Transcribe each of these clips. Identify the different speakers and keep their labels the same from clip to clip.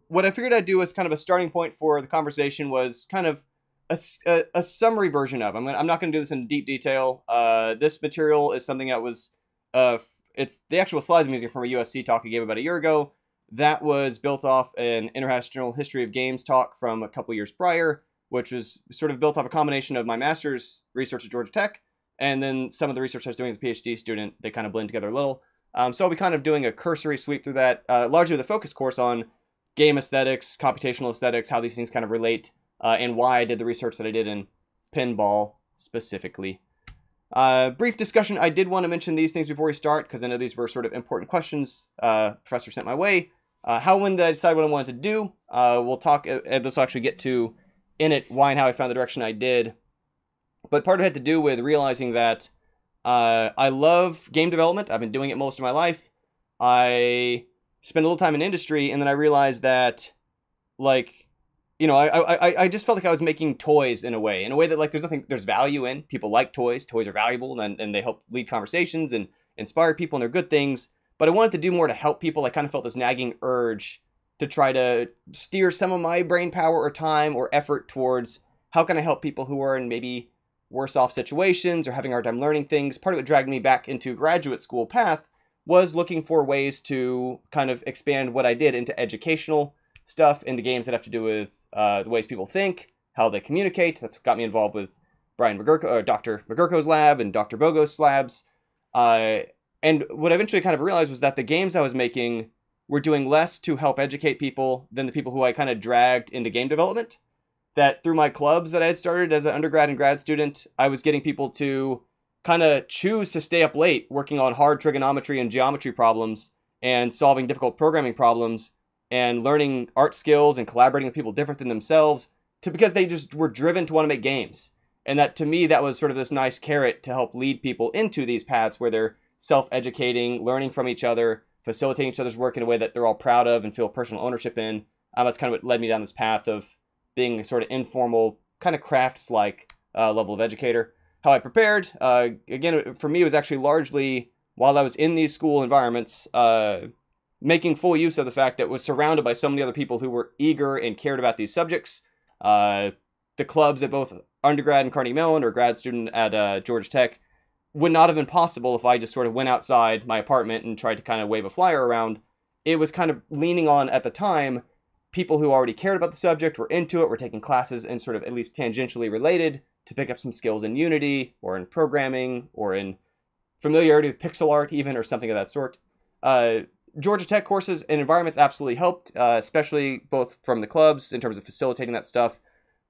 Speaker 1: what I figured I'd do as kind of a starting point for the conversation was kind of a summary version of. I'm not going to do this in deep detail. This material is something that was, it's the actual slides I'm using from a USC talk I gave about a year ago. That was built off an International History of Games talk from a couple years prior, which was sort of built off a combination of my master's research at Georgia Tech and then some of the research I was doing as a PhD student. They kind of blend together a little. So I'll be kind of doing a cursory sweep through that, largely with a focus course on game aesthetics, computational aesthetics, how these things kind of relate, and why I did the research that I did in pinball specifically. Brief discussion. I did want to mention these things before we start, because I know these were sort of important questions professor sent my way. How, when did I decide what I wanted to do? We'll talk, this will actually get to in it why and how I found the direction I did. But part of it had to do with realizing that I love game development. I've been doing it most of my life. I spent a little time in industry, and then I realized that, like, you know, I just felt like I was making toys in a way that, like, there's value in. People like toys. Toys are valuable, and they help lead conversations and inspire people, and they're good things. But I wanted to do more to help people. I kind of felt this nagging urge to try to steer some of my brain power or time or effort towards how can I help people who are in maybe worse off situations or having a hard time learning things. Part of what dragged me back into graduate school path was looking for ways to kind of expand what I did into educational stuff, into games that have to do with the ways people think, how they communicate. That's what got me involved with Brian McGurko, or Dr. McGurko's lab and Dr. Bogo's labs. And what I eventually kind of realized was that the games I was making were doing less to help educate people than the people who I kind of dragged into game development. That through my clubs that I had started as an undergrad and grad student, I was getting people to kind of choose to stay up late working on hard trigonometry and geometry problems and solving difficult programming problems and learning art skills and collaborating with people different than themselves, because they just were driven to want to make games. And that, to me, that was sort of this nice carrot to help lead people into these paths where they're self-educating, learning from each other, facilitating each other's work in a way that they're all proud of and feel personal ownership in. That's kind of what led me down this path of being a sort of informal, kind of crafts-like level of educator. How I prepared, again, for me, it was actually largely, while I was in these school environments, making full use of the fact that I was surrounded by so many other people who were eager and cared about these subjects. The clubs at both undergrad and Carnegie Mellon or grad student at Georgia Tech would not have been possible if I just sort of went outside my apartment and tried to kind of wave a flyer around. It was kind of leaning on, at the time, people who already cared about the subject, were into it, were taking classes and sort of at least tangentially related to pick up some skills in Unity or in programming or in familiarity with pixel art even, or something of that sort. Georgia Tech courses and environments absolutely helped, especially both from the clubs in terms of facilitating that stuff,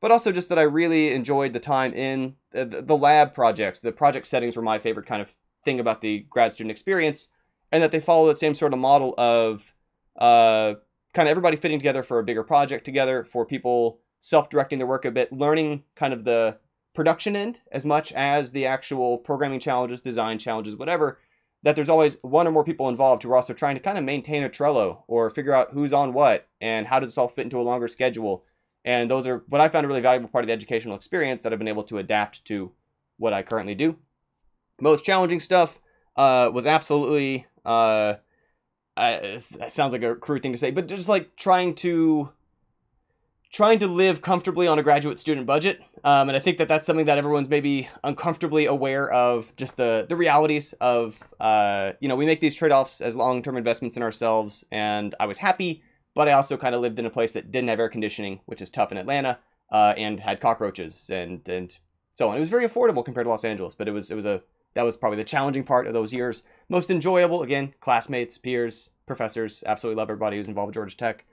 Speaker 1: but also just that I really enjoyed the time in the lab projects. The project settings were my favorite kind of thing about the grad student experience, and that they follow the same sort of model of kind of everybody fitting together for a bigger project together, for people self-directing their work a bit, learning kind of the production end as much as the actual programming challenges, design challenges, whatever, that there's always one or more people involved who are also trying to kind of maintain a Trello or figure out who's on what and how does this all fit into a longer schedule. And those are what I found a really valuable part of the educational experience that I've been able to adapt to what I currently do. Most challenging stuff was absolutely, it sounds like a crude thing to say, but just like trying to live comfortably on a graduate student budget. And I think that that's something that everyone's maybe uncomfortably aware of, just the realities of, you know, we make these trade-offs as long-term investments in ourselves, and I was happy, but I also kind of lived in a place that didn't have air conditioning, which is tough in Atlanta, and had cockroaches and so on. It was very affordable compared to Los Angeles, but that was probably the challenging part of those years. Most enjoyable, again, classmates, peers, professors, absolutely love everybody who's involved with Georgia Tech.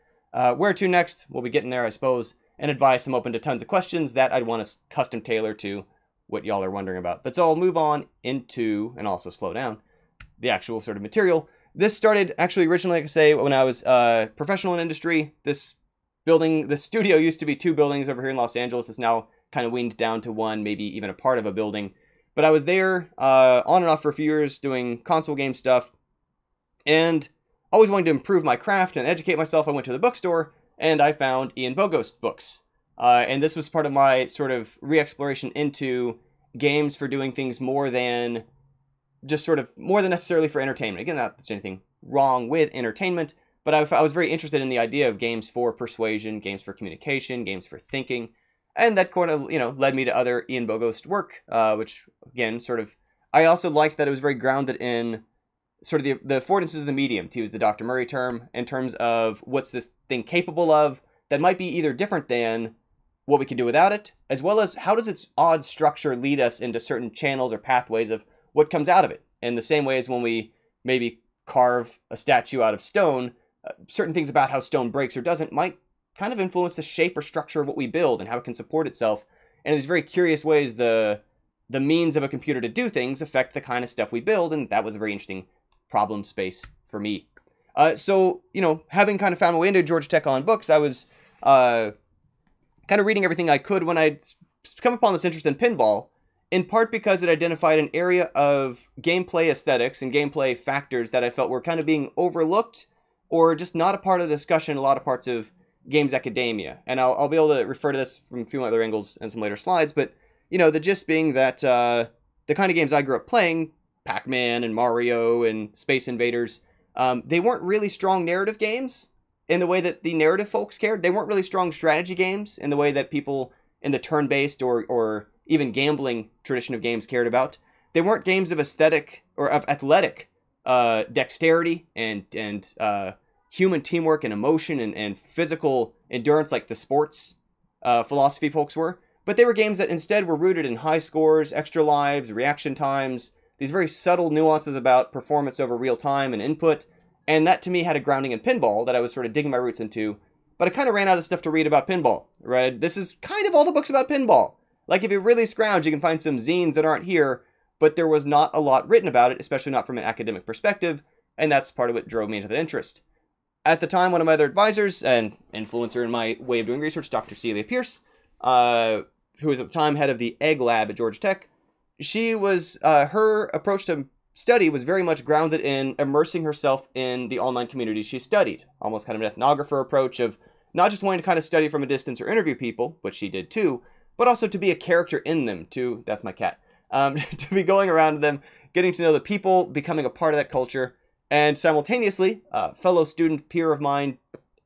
Speaker 1: Where to next? We'll be getting there, I suppose. And advice, I'm open to tons of questions that I'd want to custom tailor to what y'all are wondering about. But so I'll move on into, and also slow down, the actual sort of material. This started actually originally, like I say, when I was professional in industry. This studio used to be 2 buildings over here in Los Angeles. It's now kind of weaned down to 1, maybe even a part of a building. But I was there on and off for a few years doing console game stuff, and always wanting to improve my craft and educate myself. I went to the bookstore and I found Ian Bogo's books. And this was part of my sort of re-exploration into games for doing things more than necessarily for entertainment. Again, not that there's anything wrong with entertainment, But I was very interested in the idea of games for persuasion, games for communication, games for thinking. And that kind of, led me to other Ian Bogost work, which, again, sort of, I also liked that it was very grounded in sort of the affordances of the medium, to use the Dr. Murray term, in terms of what's this thing capable of that might be either different than what we can do without it, as well as how does its odd structure lead us into certain channels or pathways of what comes out of it. In the same way as when we maybe carve a statue out of stone, certain things about how stone breaks or doesn't might kind of influence the shape or structure of what we build and how it can support itself. And in these very curious ways, the means of a computer to do things affect the kind of stuff we build, and that was a very interesting problem space for me. So, having kind of found my way into Georgia Tech on books, I was kind of reading everything I could when I'd come upon this interest in pinball, in part because it identified an area of gameplay aesthetics and gameplay factors that I felt were kind of being overlooked or just not a part of the discussion in a lot of parts of games academia. And I'll be able to refer to this from a few other angles in some later slides, but, the gist being that the kind of games I grew up playing, Pac-Man and Mario and Space Invaders, they weren't really strong narrative games in the way that the narrative folks cared. They weren't really strong strategy games in the way that people in the turn-based or even gambling tradition of games cared about. They weren't games of aesthetic or of athletic dexterity and human teamwork and emotion and physical endurance like the sports philosophy folks were. But they were games that instead were rooted in high scores, extra lives, reaction times, these very subtle nuances about performance over real time and input. And that to me had a grounding in pinball that I was sort of digging my roots into. But I kind of ran out of stuff to read about pinball, right? This is kind of all the books about pinball. Like if you really scrounge, you can find some zines that aren't here, but there was not a lot written about it, especially not from an academic perspective. And that's part of what drove me into that interest. At the time, one of my other advisors and influencer in my way of doing research, Dr. Celia Pierce, who was at the time head of the Egg Lab at Georgia Tech, she was, her approach to study was very much grounded in immersing herself in the online communities she studied. Almost kind of an ethnographer approach of not just wanting to kind of study from a distance or interview people, which she did too, but also to be a character in them, that's my cat, to be going around them, getting to know the people, becoming a part of that culture, and simultaneously, fellow student peer of mine,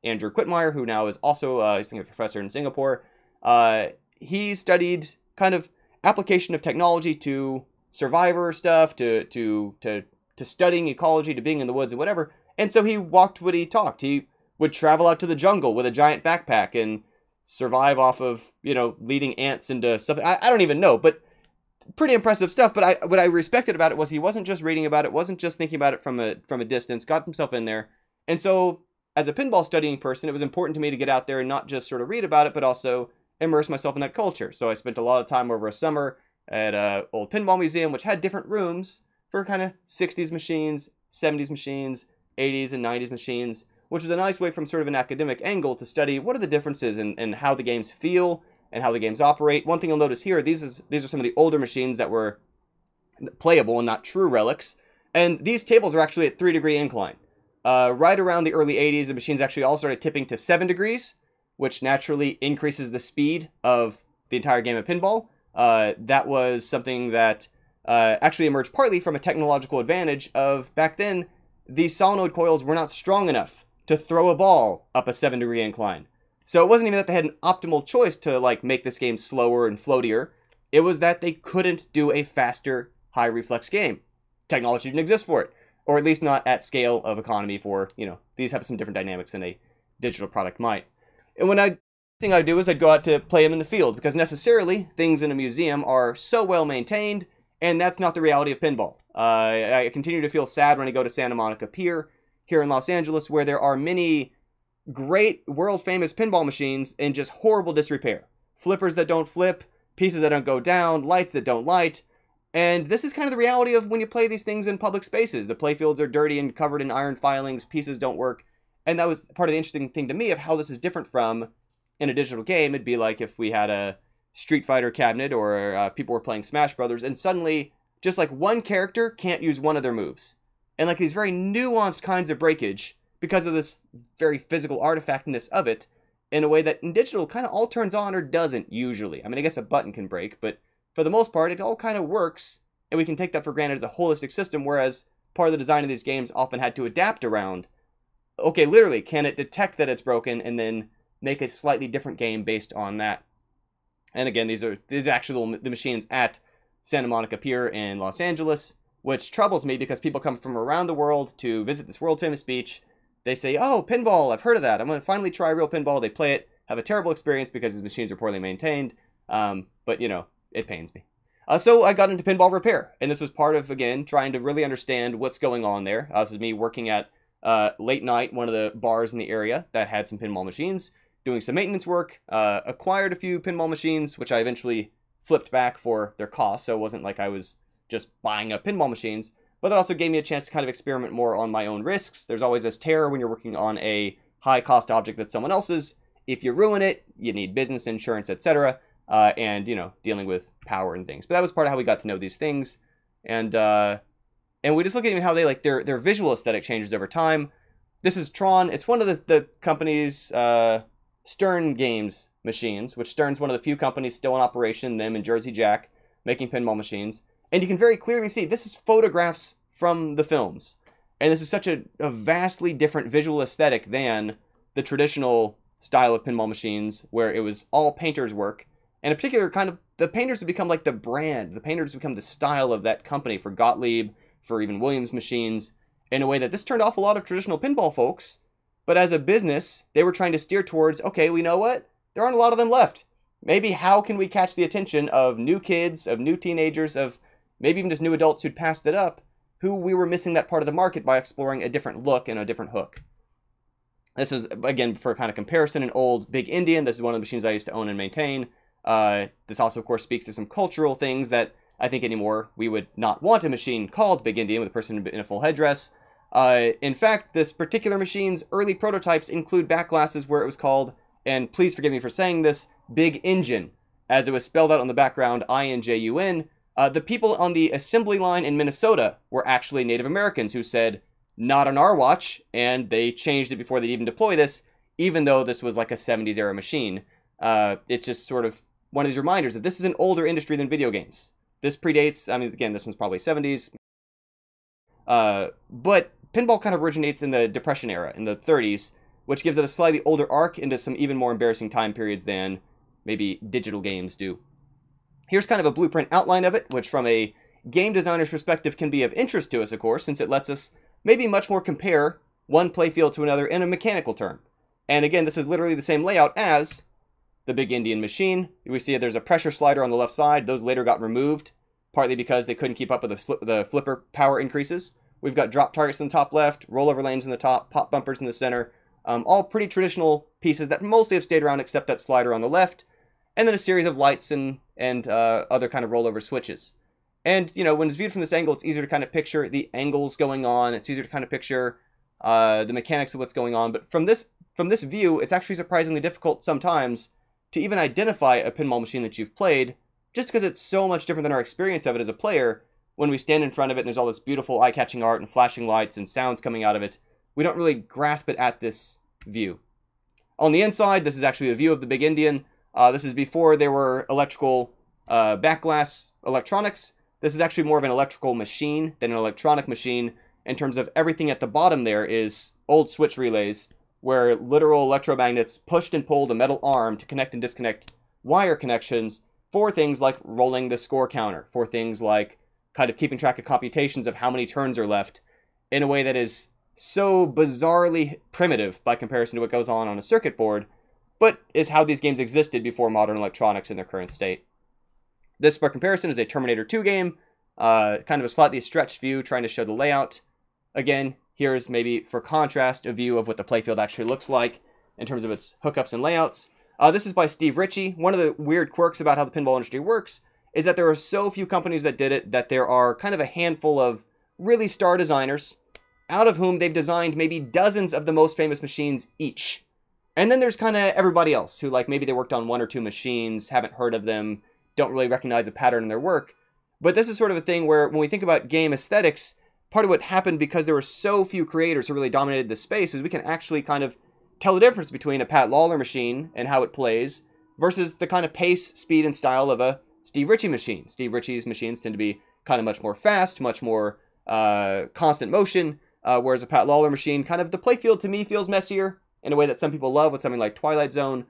Speaker 1: Andrew Quitmeyer, who now is also, he's a professor in Singapore, he studied kind of application of technology to survivor stuff, to studying ecology, to being in the woods and whatever. And so he walked what he talked. He would travel out to the jungle with a giant backpack and survive off of, leading ants into stuff. I don't even know, but pretty impressive stuff. But what I respected about it was he wasn't just reading about it, wasn't just thinking about it from a distance, got himself in there. And so as a pinball studying person, it was important to me to get out there and not just sort of read about it, but also immerse myself in that culture. So I spent a lot of time over a summer at an old pinball museum, which had different rooms for kind of 60s machines, 70s machines, 80s and 90s machines, which was a nice way from sort of an academic angle to study what are the differences in how the games feel and how the games operate. One thing you'll notice here, these are some of the older machines that were playable and not true relics. And these tables are actually at 3-degree incline. Right around the early 80s, the machines actually all started tipping to 7 degrees, which naturally increases the speed of the entire game of pinball. That was something that actually emerged partly from a technological advantage of back then, these solenoid coils were not strong enough to throw a ball up a 7-degree incline. So it wasn't even that they had an optimal choice to make this game slower and floatier. It was that they couldn't do a faster, high reflex game. Technology didn't exist for it, or at least not at scale of economy for, these have some different dynamics than a digital product might. And thing I'd do is I'd go out to play them in the field, because necessarily things in a museum are so well maintained, and that's not the reality of pinball. I continue to feel sad when I go to Santa Monica Pier here in Los Angeles, where there are many great world-famous pinball machines in just horrible disrepair. Flippers that don't flip, pieces that don't go down, lights that don't light. And this is kind of the reality of when you play these things in public spaces. The playfields are dirty and covered in iron filings, pieces don't work. And that was part of the interesting thing to me of how this is different from in a digital game. It'd be like if we had a Street Fighter cabinet or people were playing Smash Brothers and suddenly just like one character can't use one of their moves. And like these very nuanced kinds of breakage because of this very physical artifactness of it in a way that in digital kind of all turns on or doesn't usually. I mean, I guess a button can break, but for the most part, it all kind of works and we can take that for granted as a holistic system, whereas part of the design of these games often had to adapt around okay, literally, can it detect that it's broken and then make a slightly different game based on that? And again, these are actually the machines at Santa Monica Pier in Los Angeles, which troubles me because people come from around the world to visit this world famous beach. They say, oh, pinball, I've heard of that. I'm going to finally try real pinball. They play it, have a terrible experience because these machines are poorly maintained. But, you know, it pains me. So I got into pinball repair, and this was part of, again, trying to really understand what's going on there. This is me working at late night, one of the bars in the area that had some pinball machines, doing some maintenance work, acquired a few pinball machines, which I eventually flipped back for their cost, so it wasn't like I was just buying up pinball machines, but that also gave me a chance to kind of experiment more on my own risks. There's always this terror when you're working on a high-cost object that's someone else's. If you ruin it, you need business insurance, etc., and, you know, dealing with power and things. But that was part of how we got to know these things, and we just look at even how they, like, their visual aesthetic changes over time. This is Tron. It's one of the company's Stern Games machines, which Stern's one of the few companies still in operation, them and Jersey Jack, making pinball machines. And you can very clearly see this is photographs from the films. And this is such a vastly different visual aesthetic than the traditional style of pinball machines, where it was all painters' work. And in particular, kind of, the painters would become like the brand. The painters would become the style of that company for Gottlieb, for even Williams machines, in a way that this turned off a lot of traditional pinball folks. But as a business, they were trying to steer towards, okay, we know what? There aren't a lot of them left. Maybe how can we catch the attention of new kids, of new teenagers, of maybe even just new adults who'd passed it up, who we were missing that part of the market by exploring a different look and a different hook. This is, again, for kind of comparison, an old Big Indian. This is one of the machines I used to own and maintain. This also, of course, speaks to some cultural things that I think anymore we would not want a machine called Big Indian with a person in a full headdress. In fact, this particular machine's early prototypes include back glasses where it was called, and please forgive me for saying this, Big Injun, as it was spelled out on the background, I-N-J-U-N. The people on the assembly line in Minnesota were actually Native Americans who said, not on our watch, and they changed it before they'd even deploy this, even though this was like a 70s era machine. It's just sort of one of these reminders that this is an older industry than video games. This predates, I mean, again, this one's probably 70s. But pinball kind of originates in the Depression era, in the 30s, which gives it a slightly older arc into some even more embarrassing time periods than maybe digital games do. Here's kind of a blueprint outline of it, which from a game designer's perspective can be of interest to us, of course, since it lets us maybe much more compare one playfield to another in a mechanical term. And again, this is literally the same layout as the Big Indian machine. We see there's a pressure slider on the left side. Those later got removed, partly because they couldn't keep up with the flipper power increases. We've got drop targets in the top left, rollover lanes in the top, pop bumpers in the center. All pretty traditional pieces that mostly have stayed around except that slider on the left. And then a series of lights and other kind of rollover switches. And, you know, when it's viewed from this angle, it's easier to kind of picture the angles going on. It's easier to kind of picture the mechanics of what's going on. But from this view, it's actually surprisingly difficult sometimes to even identify a pinball machine that you've played, just because it's so much different than our experience of it as a player. When we stand in front of it and there's all this beautiful eye-catching art and flashing lights and sounds coming out of it, we don't really grasp it at this view. On the inside, this is actually a view of the Big Indian. This is before there were electrical backglass electronics. This is actually more of an electrical machine than an electronic machine in terms of everything at the bottom there is old switch relays where literal electromagnets pushed and pulled a metal arm to connect and disconnect wire connections for things like rolling the score counter, for things like kind of keeping track of computations of how many turns are left in a way that is so bizarrely primitive by comparison to what goes on a circuit board, but is how these games existed before modern electronics in their current state. This, by comparison, is a Terminator 2 game, kind of a slightly stretched view trying to show the layout. Again, here's maybe, for contrast, a view of what the playfield actually looks like in terms of its hookups and layouts. This is by Steve Ritchie. One of the weird quirks about how the pinball industry works is that there are so few companies that did it that there are kind of a handful of really star designers, out of whom they've designed maybe dozens of the most famous machines each. And then there's kind of everybody else who, like, maybe they worked on one or two machines, haven't heard of them, don't really recognize a pattern in their work. But this is sort of a thing where when we think about game aesthetics, part of what happened because there were so few creators who really dominated this space is we can actually kind of tell the difference between a Pat Lawler machine and how it plays versus the kind of pace, speed, and style of a Steve Ritchie machine. Steve Ritchie's machines tend to be kind of much more fast, much more constant motion. whereas a Pat Lawler machine, kind of the playfield to me feels messier in a way that some people love with something like Twilight Zone.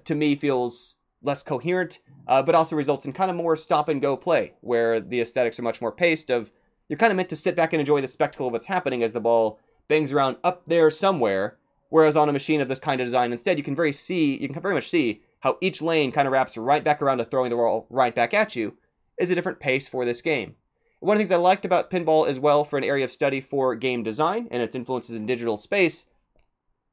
Speaker 1: To me feels less coherent, but also results in kind of more stop-and-go play, where the aesthetics are much more paced of, you're kind of meant to sit back and enjoy the spectacle of what's happening as the ball bangs around up there somewhere, whereas on a machine of this kind of design, instead, you can very much see how each lane kind of wraps right back around to throwing the ball right back at you, is a different pace for this game. One of the things I liked about pinball as well for an area of study for game design and its influences in digital space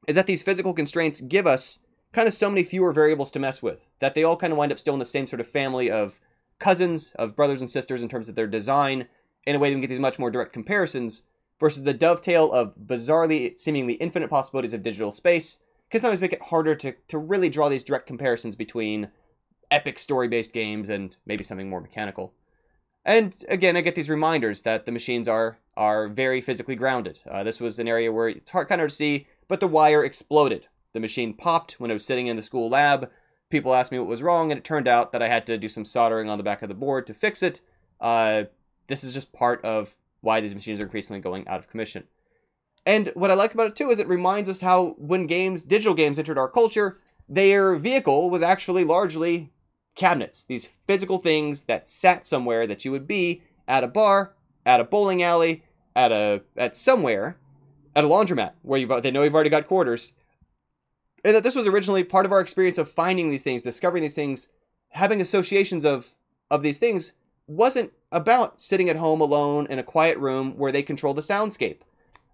Speaker 1: is that these physical constraints give us kind of so many fewer variables to mess with, that they all kind of wind up still in the same sort of family of cousins, of brothers and sisters in terms of their design, in a way that we can get these much more direct comparisons, versus the dovetail of bizarrely, seemingly infinite possibilities of digital space can sometimes make it harder to really draw these direct comparisons between epic story-based games and maybe something more mechanical. And again, I get these reminders that the machines are very physically grounded. This was an area where it's hard kind of to see, but the wire exploded. The machine popped when I was sitting in the school lab. People asked me what was wrong, and it turned out that I had to do some soldering on the back of the board to fix it. This is just part of why these machines are increasingly going out of commission. And what I like about it too is it reminds us how when digital games entered our culture, their vehicle was actually largely cabinets. These physical things that sat somewhere that you would be at a bar, at a bowling alley, at somewhere, at a laundromat where they know you've already got quarters. And that this was originally part of our experience of finding these things, discovering these things, having associations of these things wasn't about sitting at home alone in a quiet room where they control the soundscape.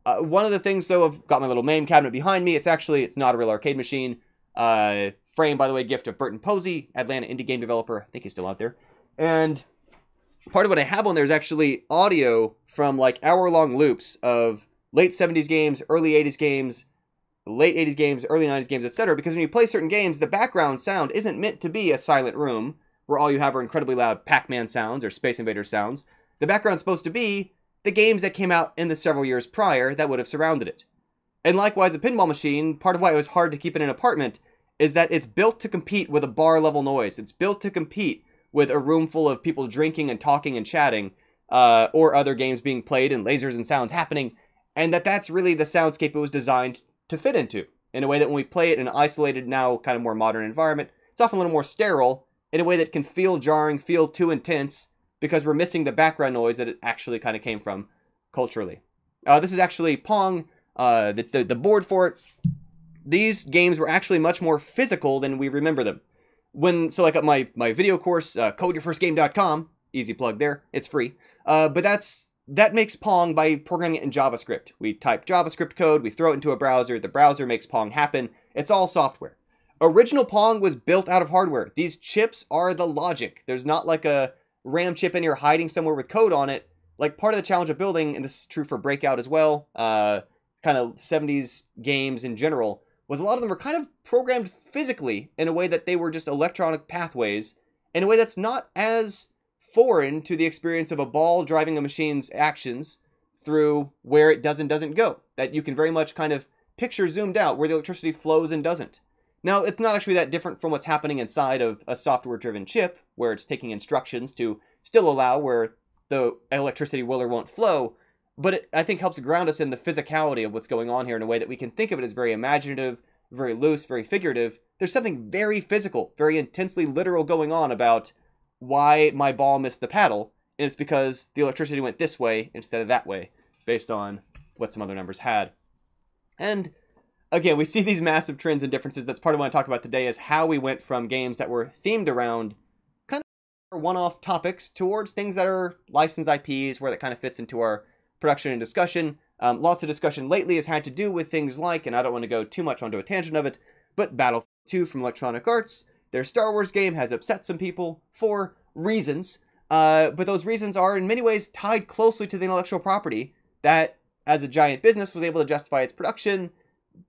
Speaker 1: One of the things, though, I've got my little MAME cabinet behind me. It's not a real arcade machine. Frame, by the way, gift of Burton Posey, Atlanta indie game developer. I think he's still out there. And part of what I have on there is actually audio from like hour-long loops of late 70s games, early 80s games, late 80s games, early 90s games, etc. Because when you play certain games, the background sound isn't meant to be a silent room where all you have are incredibly loud Pac-Man sounds or Space Invader sounds. The background's supposed to be the games that came out in the several years prior that would have surrounded it. And likewise, a pinball machine, part of why it was hard to keep in an apartment is that it's built to compete with a bar-level noise. It's built to compete with a room full of people drinking and talking and chatting, or other games being played and lasers and sounds happening, and that's really the soundscape it was designed to fit into, in a way that when we play it in an isolated, now kind of more modern environment, it's often a little more sterile, in a way that can feel jarring, feel too intense, because we're missing the background noise that it actually kind of came from culturally. This is actually Pong, the board for it. These games were actually much more physical than we remember them. So like at my video course, codeyourfirstgame.com, easy plug there, it's free. But that makes Pong by programming it in JavaScript. We type JavaScript code, we throw it into a browser, the browser makes Pong happen. It's all software. Original Pong was built out of hardware. These chips are the logic. There's not like a RAM chip in here hiding somewhere with code on it. Like part of the challenge of building, and this is true for Breakout as well, kind of 70s games in general, was a lot of them were kind of programmed physically in a way that they were just electronic pathways, in a way that's not as foreign to the experience of a ball driving a machine's actions through where it does and doesn't go. That you can very much kind of picture zoomed out where the electricity flows and doesn't. Now, it's not actually that different from what's happening inside of a software-driven chip, where it's taking instructions to still allow where the electricity will or won't flow, but it, I think, helps ground us in the physicality of what's going on here in a way that we can think of it as very imaginative, very loose, very figurative. There's something very physical, very intensely literal going on about why my ball missed the paddle, and it's because the electricity went this way instead of that way, based on what some other numbers had. And again, we see these massive trends and differences. That's part of what I talk about today, is how we went from games that were themed around kind of one-off topics towards things that are licensed IPs, where that kind of fits into our production and discussion. Lots of discussion lately has had to do with things like, and I don't want to go too much onto a tangent of it, but Battlefield 2 from Electronic Arts, their Star Wars game has upset some people for reasons, but those reasons are in many ways tied closely to the intellectual property that, as a giant business, was able to justify its production,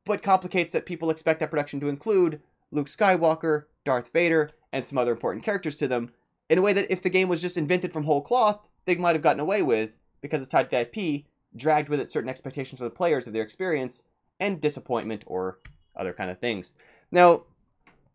Speaker 1: but complicates that people expect that production to include Luke Skywalker, Darth Vader, and some other important characters to them, in a way that if the game was just invented from whole cloth, they might have gotten away with, because it's tied to IP, dragged with it certain expectations for the players of their experience, and disappointment or other kind of things. Now,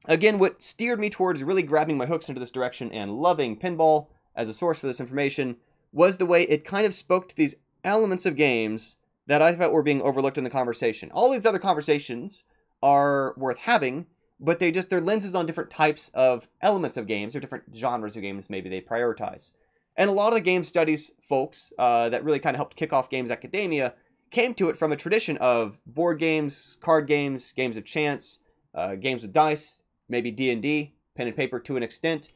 Speaker 1: again, what steered me towards really grabbing my hooks into this direction and loving pinball as a source for this information was the way it kind of spoke to these elements of games that I felt were being overlooked in the conversation. All these other conversations are worth having, but their lenses on different types of elements of games or different genres of games maybe they prioritize. And a lot of the game studies folks that really kind of helped kick off games academia came to it from a tradition of board games, card games, games of chance, games with dice, maybe D&D, pen and paper to an extent.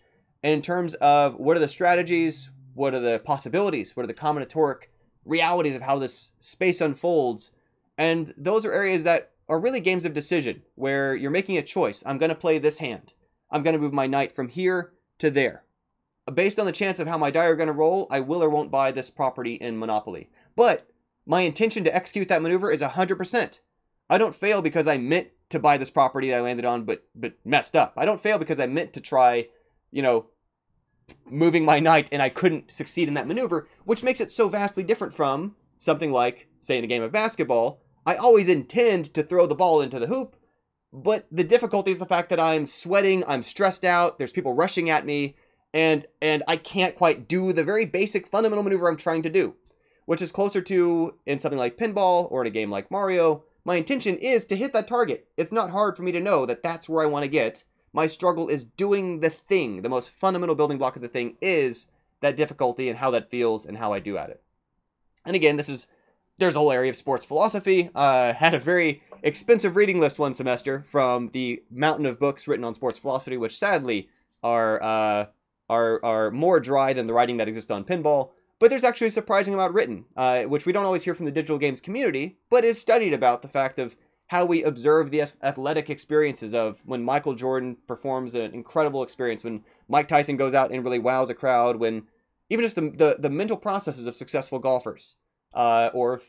Speaker 1: And in terms of what are the strategies, what are the possibilities, what are the combinatoric realities of how this space unfolds, and those are areas that are really games of decision, where you're making a choice. I'm going to play this hand. I'm going to move my knight from here to there. Based on the chance of how my die are going to roll, I will or won't buy this property in Monopoly. But my intention to execute that maneuver is 100%. I don't fail because I meant to buy this property that I landed on but messed up. I don't fail because I meant to try, moving my knight and I couldn't succeed in that maneuver, which makes it so vastly different from something like, say, in a game of basketball, I always intend to throw the ball into the hoop, but the difficulty is the fact that I'm sweating, I'm stressed out, there's people rushing at me, and I can't quite do the very basic fundamental maneuver I'm trying to do, which is closer to, in something like Pinball or in a game like Mario, my intention is to hit that target. It's not hard for me to know that that's where I want to get. My struggle is doing the thing. The most fundamental building block of the thing is that difficulty and how that feels and how I do at it. And again, there's a whole area of sports philosophy. Had a very expensive reading list one semester from the mountain of books written on sports philosophy, which sadly are more dry than the writing that exists on Pinball. But there's actually a surprising amount written, which we don't always hear from the digital games community, but is studied about the fact of how we observe the athletic experiences of when Michael Jordan performs an incredible experience, when Mike Tyson goes out and really wows a crowd, when even just the mental processes of successful golfers, or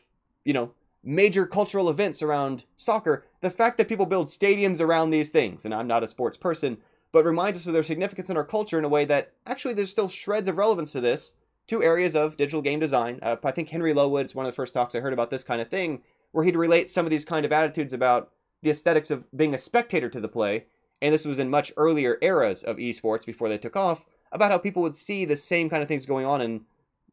Speaker 1: major cultural events around soccer, the fact that people build stadiums around these things, and I'm not a sports person, but reminds us of their significance in our culture in a way that actually there's still shreds of relevance to this, to areas of digital game design. I think Henry Lowood is one of the first talks I heard about this kind of thing, where he'd relate some of these kind of attitudes about the aesthetics of being a spectator to the play, and this was in much earlier eras of esports before they took off, about how people would see the same kind of things going on in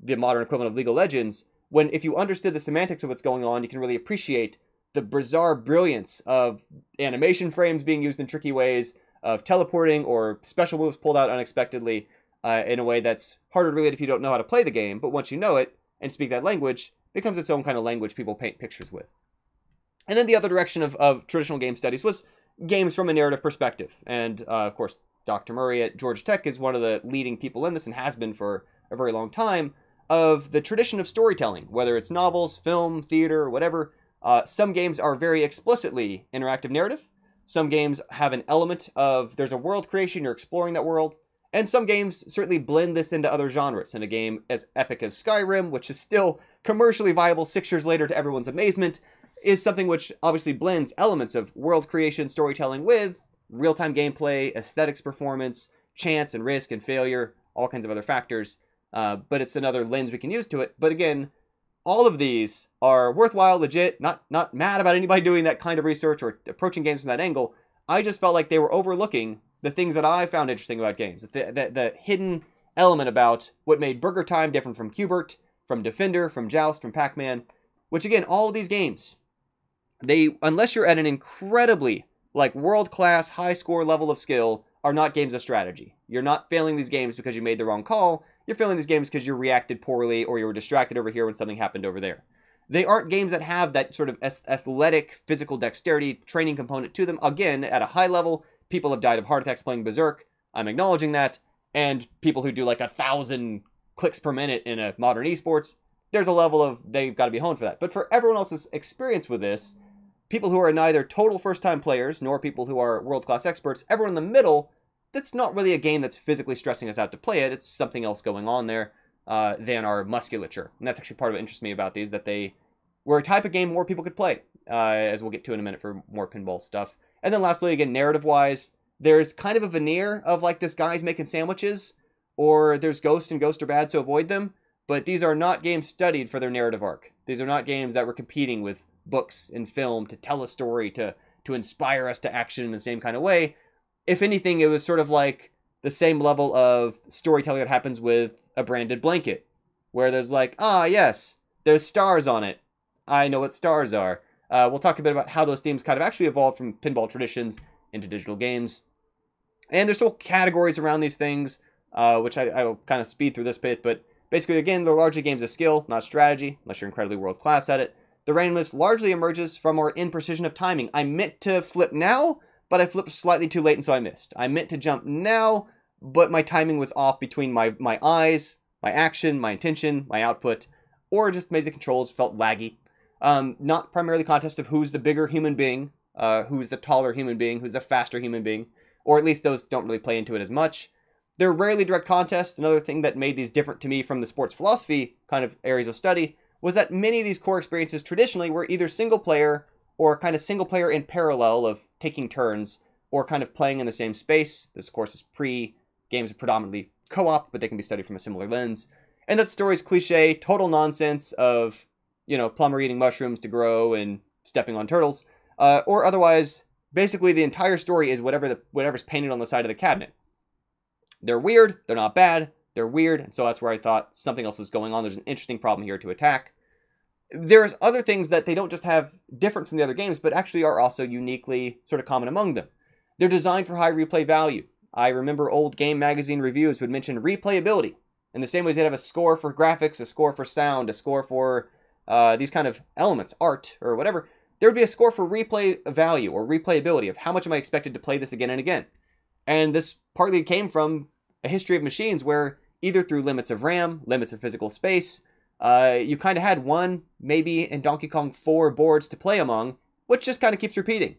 Speaker 1: the modern equivalent of League of Legends, when if you understood the semantics of what's going on, you can really appreciate the bizarre brilliance of animation frames being used in tricky ways, of teleporting or special moves pulled out unexpectedly in a way that's harder to relate if you don't know how to play the game, but once you know it and speak that language, it becomes its own kind of language people paint pictures with. And then the other direction of traditional game studies was games from a narrative perspective. And of course, Dr. Murray at Georgia Tech is one of the leading people in this and has been for a very long time, of the tradition of storytelling, whether it's novels, film, theater, whatever. Some games are very explicitly interactive narrative. Some games have an element of there's a world creation, you're exploring that world. And some games certainly blend this into other genres. In a game as epic as Skyrim, which is still commercially viable 6 years later to everyone's amazement, is something which obviously blends elements of world creation, storytelling with real-time gameplay, aesthetics, performance, chance and risk and failure, all kinds of other factors. But it's another lens we can use to it. But again, all of these are worthwhile, legit, not mad about anybody doing that kind of research or approaching games from that angle. I just felt like they were overlooking the things that I found interesting about games. The hidden element about what made Burger Time different from Q*bert, from Defender, from Joust, from Pac-Man, which again, all of these games, unless you're at an incredibly world-class, high-score level of skill, are not games of strategy. You're not failing these games because you made the wrong call. You're failing these games because you reacted poorly or you were distracted over here when something happened over there. They aren't games that have that sort of athletic, physical dexterity training component to them. Again, at a high level, people have died of heart attacks playing Berserk. I'm acknowledging that. And people who do 1,000 clicks per minute in a modern esports, there's a level of they've got to be honed for that. But for everyone else's experience with this, people who are neither total first-time players nor people who are world-class experts, everyone in the middle, that's not really a game that's physically stressing us out to play it. It's something else going on there than our musculature. And that's actually part of what interests me about these, that they were a type of game more people could play, as we'll get to in a minute for more pinball stuff. And then lastly, again, narrative-wise, there's kind of a veneer of this guy's making sandwiches, or there's ghosts and ghosts are bad, so avoid them. But these are not games studied for their narrative arc. These are not games that were competing with books and film to tell a story, to inspire us to action in the same kind of way. If anything, it was sort of like the same level of storytelling that happens with a branded blanket, where there's yes, there's stars on it. I know what stars are. We'll talk a bit about how those themes kind of actually evolved from pinball traditions into digital games. And there's still categories around these things, which I will kind of speed through this bit, but basically, again, they're largely games of skill, not strategy, unless you're incredibly world-class at it. The randomness largely emerges from our imprecision of timing. I meant to flip now, but I flipped slightly too late, and so I missed. I meant to jump now, but my timing was off between my eyes, my action, my intention, my output, or just maybe the controls felt laggy. Not primarily a contest of who's the bigger human being, who's the taller human being, who's the faster human being, or at least those don't really play into it as much. They're rarely direct contests. Another thing that made these different to me from the sports philosophy kind of areas of study was that many of these core experiences traditionally were either single player or kind of single player in parallel of taking turns or kind of playing in the same space. This, of course, is pre-games are predominantly co-op, but they can be studied from a similar lens. And that story's cliche, total nonsense of, plumber eating mushrooms to grow and stepping on turtles, or otherwise, basically the entire story is whatever's painted on the side of the cabinet. They're weird, they're not bad, they're weird, and so that's where I thought something else is going on. There's an interesting problem here to attack. There's other things that they don't just have different from the other games, but actually are also uniquely sort of common among them. They're designed for high replay value. I remember old game magazine reviews would mention replayability. In the same ways they'd have a score for graphics, a score for sound, a score for these kind of elements, art, or whatever. There would be a score for replay value or replayability of how much am I expected to play this again and again. And this partly came from a history of machines where either through limits of RAM, limits of physical space, you kind of had one, maybe in Donkey Kong 4 boards to play among, which just kind of keeps repeating.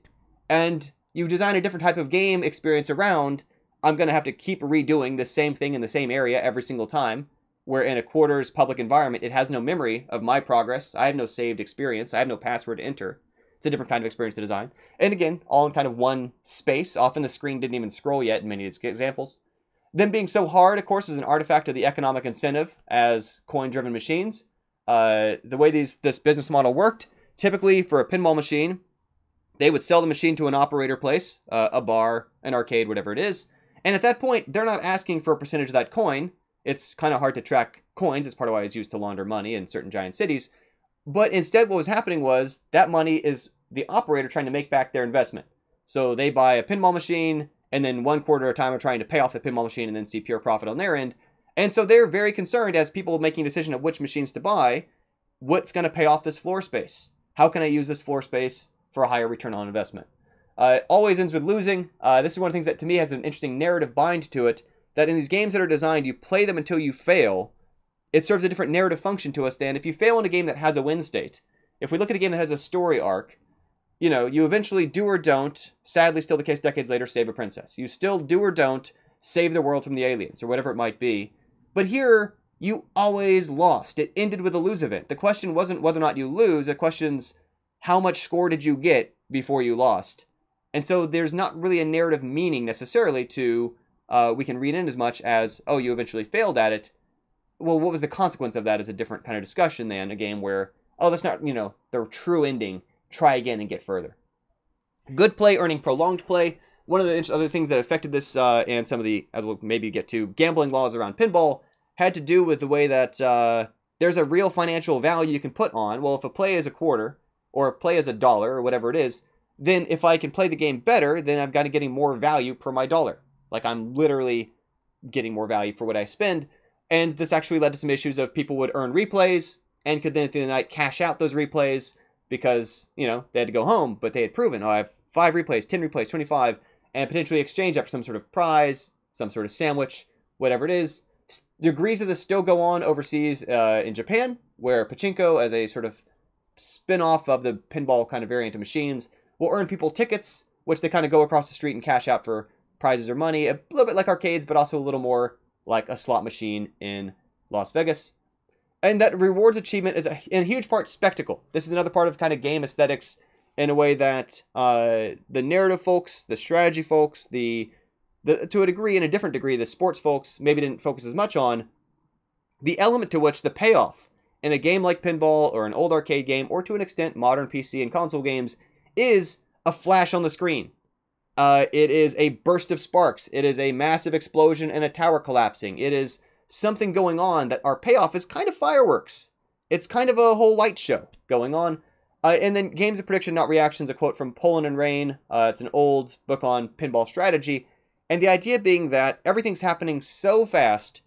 Speaker 1: And you design a different type of game experience around, I'm going to have to keep redoing the same thing in the same area every single time, where in a quarters public environment, it has no memory of my progress. I have no saved experience. I have no password to enter. It's a different kind of experience to design. And again, all in kind of one space. Often the screen didn't even scroll yet in many of these examples. Them being so hard, of course, is an artifact of the economic incentive as coin-driven machines. The way this business model worked, typically for a pinball machine, they would sell the machine to an operator place, a bar, an arcade, whatever it is. And at that point, they're not asking for a percentage of that coin. It's kind of hard to track coins. It's part of why it's used to launder money in certain giant cities. But instead, what was happening was that money is the operator trying to make back their investment. So they buy a pinball machine, and then 1/4 at a time are trying to pay off the pinball machine and then see pure profit on their end. And so they're very concerned as people making a decision of which machines to buy, what's going to pay off this floor space? How can I use this floor space for a higher return on investment? It always ends with losing. This is one of the things that to me has an interesting narrative bind to it, that in these games that are designed, you play them until you fail. It serves a different narrative function to us than if you fail in a game that has a win state. If we look at a game that has a story arc, you eventually do or don't, sadly still the case decades later, save a princess. You still do or don't save the world from the aliens, or whatever it might be. But here, you always lost. It ended with a lose event. The question wasn't whether or not you lose, the question's how much score did you get before you lost? And so there's not really a narrative meaning necessarily to, we can read in as much as, oh, you eventually failed at it. Well, what was the consequence of that is a different kind of discussion than a game where, oh, that's not, the true ending. Try again and get further. Good play earning prolonged play. One of the other things that affected this and some of the, as we'll maybe get to, gambling laws around pinball had to do with the way that there's a real financial value you can put on. Well, if a play is a quarter or a play is $1 or whatever it is, then if I can play the game better, then I've got to getting more value per my dollar. Like I'm literally getting more value for what I spend. And this actually led to some issues of people would earn replays and could then at the end of the night cash out those replays because, they had to go home, but they had proven, oh, I have 5 replays, 10 replays, 25, and potentially exchange that for some sort of prize, some sort of sandwich, whatever it is. Degrees of this still go on overseas in Japan, where pachinko, as a sort of spin-off of the pinball kind of variant of machines, will earn people tickets, which they kind of go across the street and cash out for prizes or money, a little bit like arcades, but also a little more like a slot machine in Las Vegas. And that rewards achievement is in huge part spectacle. This is another part of kind of game aesthetics in a way that the narrative folks, the strategy folks, to a degree, in a different degree, the sports folks maybe didn't focus as much on the element to which the payoff in a game like pinball or an old arcade game, or to an extent modern PC and console games, is a flash on the screen. It is a burst of sparks. It is a massive explosion and a tower collapsing. It is something going on that our payoff is kind of fireworks. it's kind of a whole light show going on. And then Games of Prediction, Not Reactions, a quote from Poland and Rain. It's an old book on pinball strategy. And the idea being that everything's happening so fast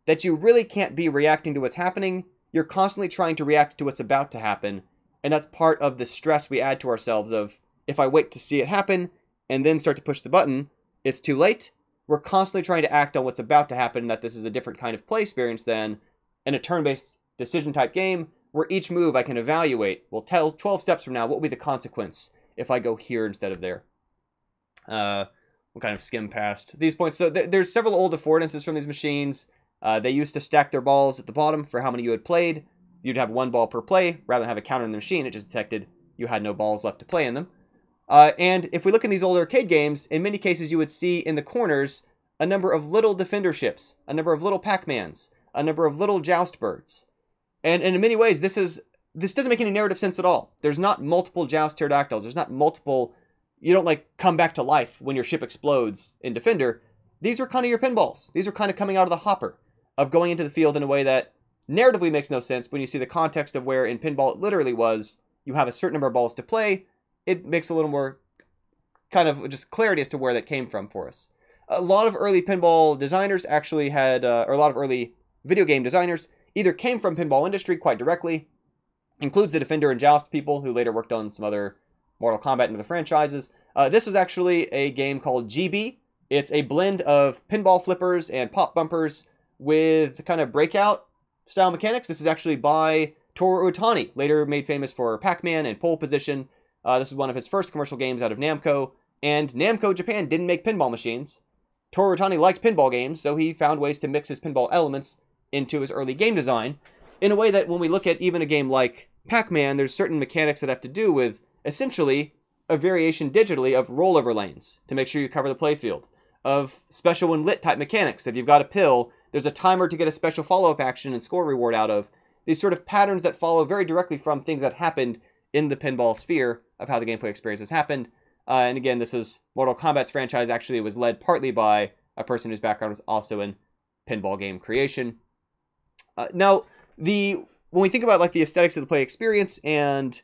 Speaker 1: that you really can't be reacting to what's happening. You're constantly trying to react to what's about to happen. And that's part of the stress we add to ourselves of, if I wait to see it happen and then start to push the button, it's too late. We're constantly trying to act on what's about to happen, that this is a different kind of play experience than in a turn-based decision-type game, where each move I can evaluate will tell 12 steps from now what will be the consequence if I go here instead of there. We'll kind of skim past these points. So there's several old affordances from these machines. They used to stack their balls at the bottom for how many you had played. You'd have one ball per play, rather than have a counter in the machine. It just detected you had no balls left to play in them. And if we look in these old arcade games, in many cases you would see in the corners a number of little defender ships, a number of little Pac-Mans, a number of little joust birds. And in many ways, this doesn't make any narrative sense at all. There's not multiple joust pterodactyls. There's not multiple... You don't, like, come back to life when your ship explodes in Defender. These are kind of your pinballs. These are kind of coming out of the hopper of going into the field in a way that narratively makes no sense. When you see the context of where in pinball it literally was, you have a certain number of balls to play, it makes a little more kind of just clarity as to where that came from for us. A lot of early pinball designers actually had, or a lot of early video game designers either came from pinball industry quite directly, includes the Defender and Joust people who later worked on some other Mortal Kombat and other franchises. This was actually a game called GB. It's a blend of pinball flippers and pop bumpers with kind of breakout style mechanics. This is actually by Toru Otani, later made famous for Pac-Man and Pole Position. This is one of his first commercial games out of Namco, and Namco Japan didn't make pinball machines. Toru Otani liked pinball games, so he found ways to mix his pinball elements into his early game design in a way that when we look at even a game like Pac-Man, there's certain mechanics that have to do with essentially a variation digitally of rollover lanes to make sure you cover the playfield, of special when lit type mechanics. If you've got a pill, there's a timer to get a special follow-up action and score reward out of. These sort of patterns that follow very directly from things that happened in the pinball sphere of how the gameplay experience has happened. And again, this is Mortal Kombat's franchise actually was led partly by a person whose background was also in pinball game creation. Now, when we think about like the aesthetics of the play experience and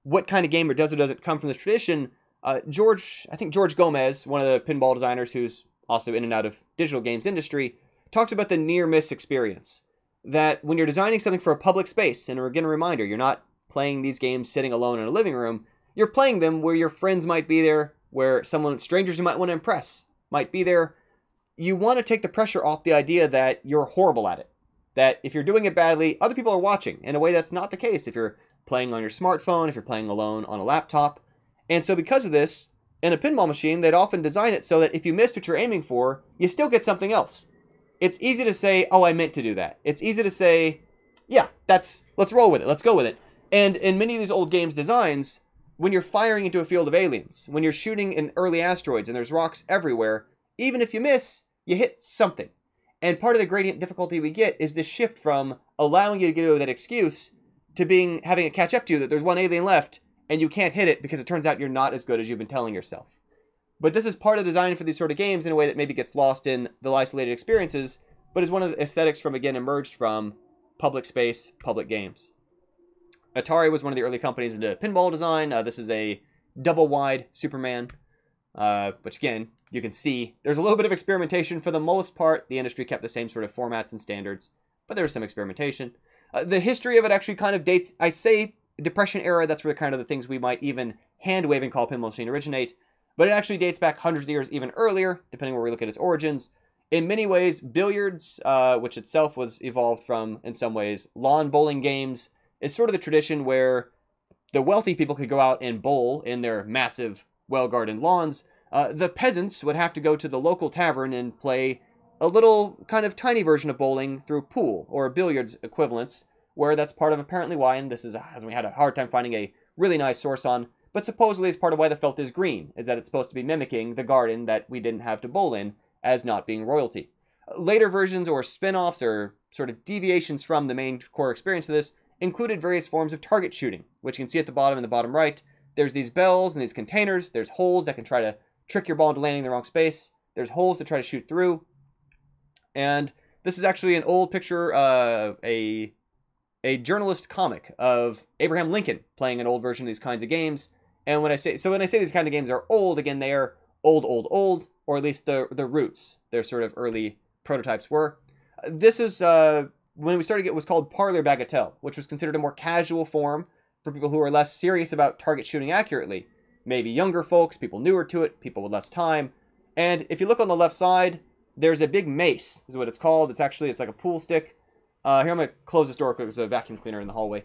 Speaker 1: what kind of gamer does or doesn't come from this tradition, I think George Gomez, one of the pinball designers who's also in and out of digital games industry, talks about the near-miss experience. That when you're designing something for a public space, and again a reminder, you're not playing these games sitting alone in a living room, you're playing them where your friends might be there, where strangers you might want to impress might be there. You want to take the pressure off the idea that you're horrible at it. That if you're doing it badly, other people are watching, in a way that's not the case if you're playing on your smartphone, if you're playing alone on a laptop. And so because of this, in a pinball machine, they'd often design it so that if you missed what you're aiming for, you still get something else. It's easy to say, oh, I meant to do that. It's easy to say, yeah, let's roll with it, let's go with it. And in many of these old games designs, when you're firing into a field of aliens, when you're shooting in early asteroids and there's rocks everywhere, even if you miss, you hit something. And part of the gradient difficulty we get is this shift from allowing you to get away with that excuse to having it catch up to you that there's one alien left and you can't hit it because it turns out you're not as good as you've been telling yourself. But this is part of the design for these sort of games in a way that maybe gets lost in the isolated experiences, but is one of the aesthetics from, again, emerged from public space, public games. Atari was one of the early companies into pinball design. This is a double-wide Superman, which, again, you can see there's a little bit of experimentation. For the most part, the industry kept the same sort of formats and standards, but there was some experimentation. The history of it actually kind of dates, I say, Depression era. That's where kind of the things we might even hand-wave and call pinball machine originate. But it actually dates back hundreds of years, even earlier, depending where we look at its origins. In many ways, billiards, which itself was evolved from, in some ways, lawn bowling games, is sort of the tradition where the wealthy people could go out and bowl in their massive, well-guarded lawns. The peasants would have to go to the local tavern and play a little kind of tiny version of bowling through pool or billiards equivalents, where that's part of apparently why, and this is, as we had a hard time finding a really nice source on, but supposedly it's part of why the felt is green, is that it's supposed to be mimicking the garden that we didn't have to bowl in as not being royalty. Later versions or spin-offs or sort of deviations from the main core experience of this included various forms of target shooting, which you can see at the bottom and the bottom right. There's these bells and these containers. There's holes that can try to trick your ball into landing in the wrong space. There's holes to try to shoot through. And this is actually an old picture of a a journalist comic of Abraham Lincoln playing an old version of these kinds of games. And when I say these kind of games are old, again, they are old, or at least the roots, their sort of early prototypes were. This is when we started. It was called Parlor Bagatelle, which was considered a more casual form for people who are less serious about target shooting accurately. Maybe younger folks, people newer to it, people with less time. And if you look on the left side, there's a big mace, is what it's called. It's like a pool stick. Here, I'm going to close this door because there's a vacuum cleaner in the hallway.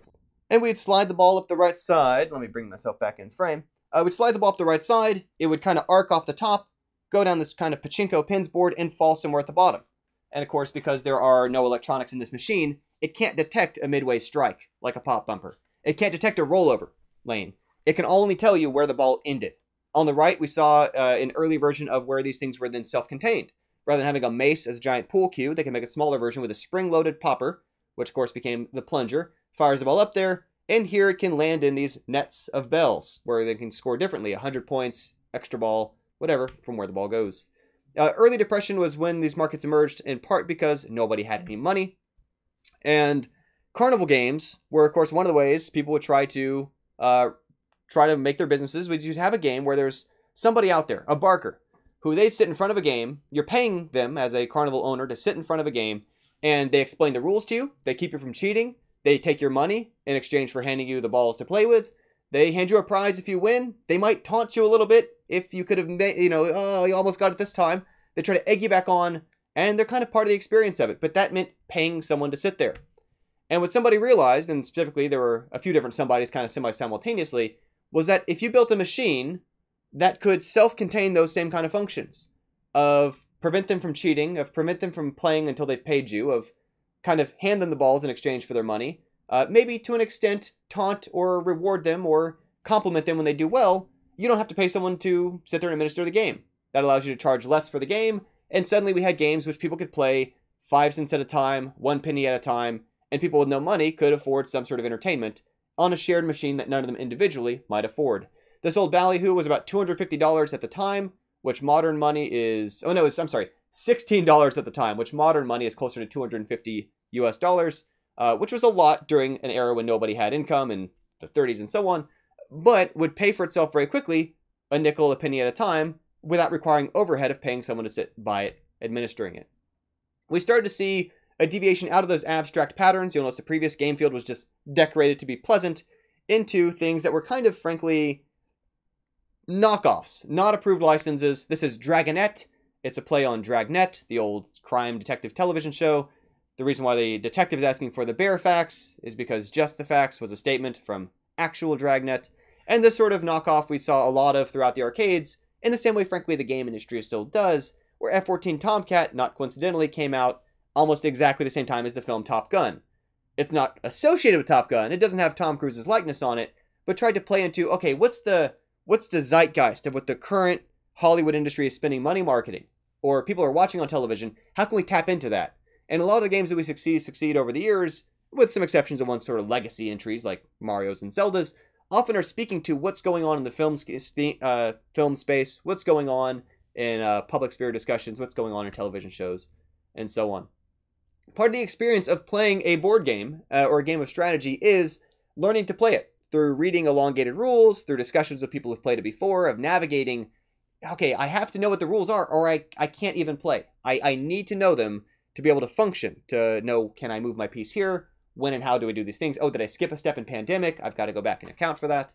Speaker 1: And we'd slide the ball up the right side. Let me bring myself back in frame. We'd slide the ball up the right side. It would kind of arc off the top, go down this kind of pachinko pins board, and fall somewhere at the bottom. And of course, because there are no electronics in this machine, it can't detect a midway strike, like a pop bumper. It can't detect a rollover lane. It can only tell you where the ball ended. On the right, we saw an early version of where these things were then self-contained. Rather than having a mace as a giant pool cue, they can make a smaller version with a spring-loaded popper, which of course became the plunger, fires the ball up there, and here it can land in these nets of bells, where they can score differently, 100 points, extra ball, whatever, from where the ball goes. Early Depression was when these markets emerged, in part because nobody had any money, and carnival games were, of course, one of the ways people would try to make their businesses. Would you have a game where there's somebody out there, a barker, who they sit in front of a game. You're paying them as a carnival owner to sit in front of a game, and they explain the rules to you. They keep you from cheating. They take your money in exchange for handing you the balls to play with. They hand you a prize if you win. They might taunt you a little bit if you could have made, oh, you almost got it this time. They try to egg you back on, and they're kind of part of the experience of it. But that meant paying someone to sit there. And what somebody realized, and specifically there were a few different somebodies kind of semi-simultaneously, was that if you built a machine that could self-contain those same kind of functions of prevent them from cheating, of prevent them from playing until they've paid you, of kind of hand them the balls in exchange for their money, maybe to an extent taunt or reward them or compliment them when they do well, you don't have to pay someone to sit there and administer the game. That allows you to charge less for the game, and suddenly we had games which people could play 5 cents at a time, 1 penny at a time, and people with no money could afford some sort of entertainment on a shared machine that none of them individually might afford. This old ballyhoo was about $250 at the time, which modern money is... Oh, no, $16 at the time, which modern money is closer to 250 US dollars, which was a lot during an era when nobody had income in the 30s and so on, but would pay for itself very quickly, a nickel, a penny at a time, without requiring overhead of paying someone to sit by it, administering it. We started to see a deviation out of those abstract patterns. You'll notice the previous game field was just decorated to be pleasant, into things that were kind of, frankly, knockoffs, not approved licenses. This is Dragonette. It's a play on Dragnet, the old crime detective television show. The reason why the detective is asking for the bare facts is because Just the Facts was a statement from actual Dragnet. And this sort of knockoff we saw a lot of throughout the arcades, in the same way, frankly, the game industry still does, where F-14 Tomcat, not coincidentally, came out almost exactly the same time as the film Top Gun. It's not associated with Top Gun, it doesn't have Tom Cruise's likeness on it, but tried to play into, okay, what's the zeitgeist of what the current Hollywood industry is spending money marketing, or people are watching on television, how can we tap into that? And a lot of the games that we succeed over the years, with some exceptions of one sort of legacy entries like Mario's and Zelda's, often are speaking to what's going on in the film space, what's going on in public sphere discussions, what's going on in television shows, and so on. Part of the experience of playing a board game or a game of strategy is learning to play it through reading elongated rules, through discussions with people who've played it before, of navigating, okay, I have to know what the rules are or I can't even play. I need to know them to be able to function, to know, can I move my piece here? When and how do I do these things? Oh, did I skip a step in Pandemic? I've got to go back and account for that.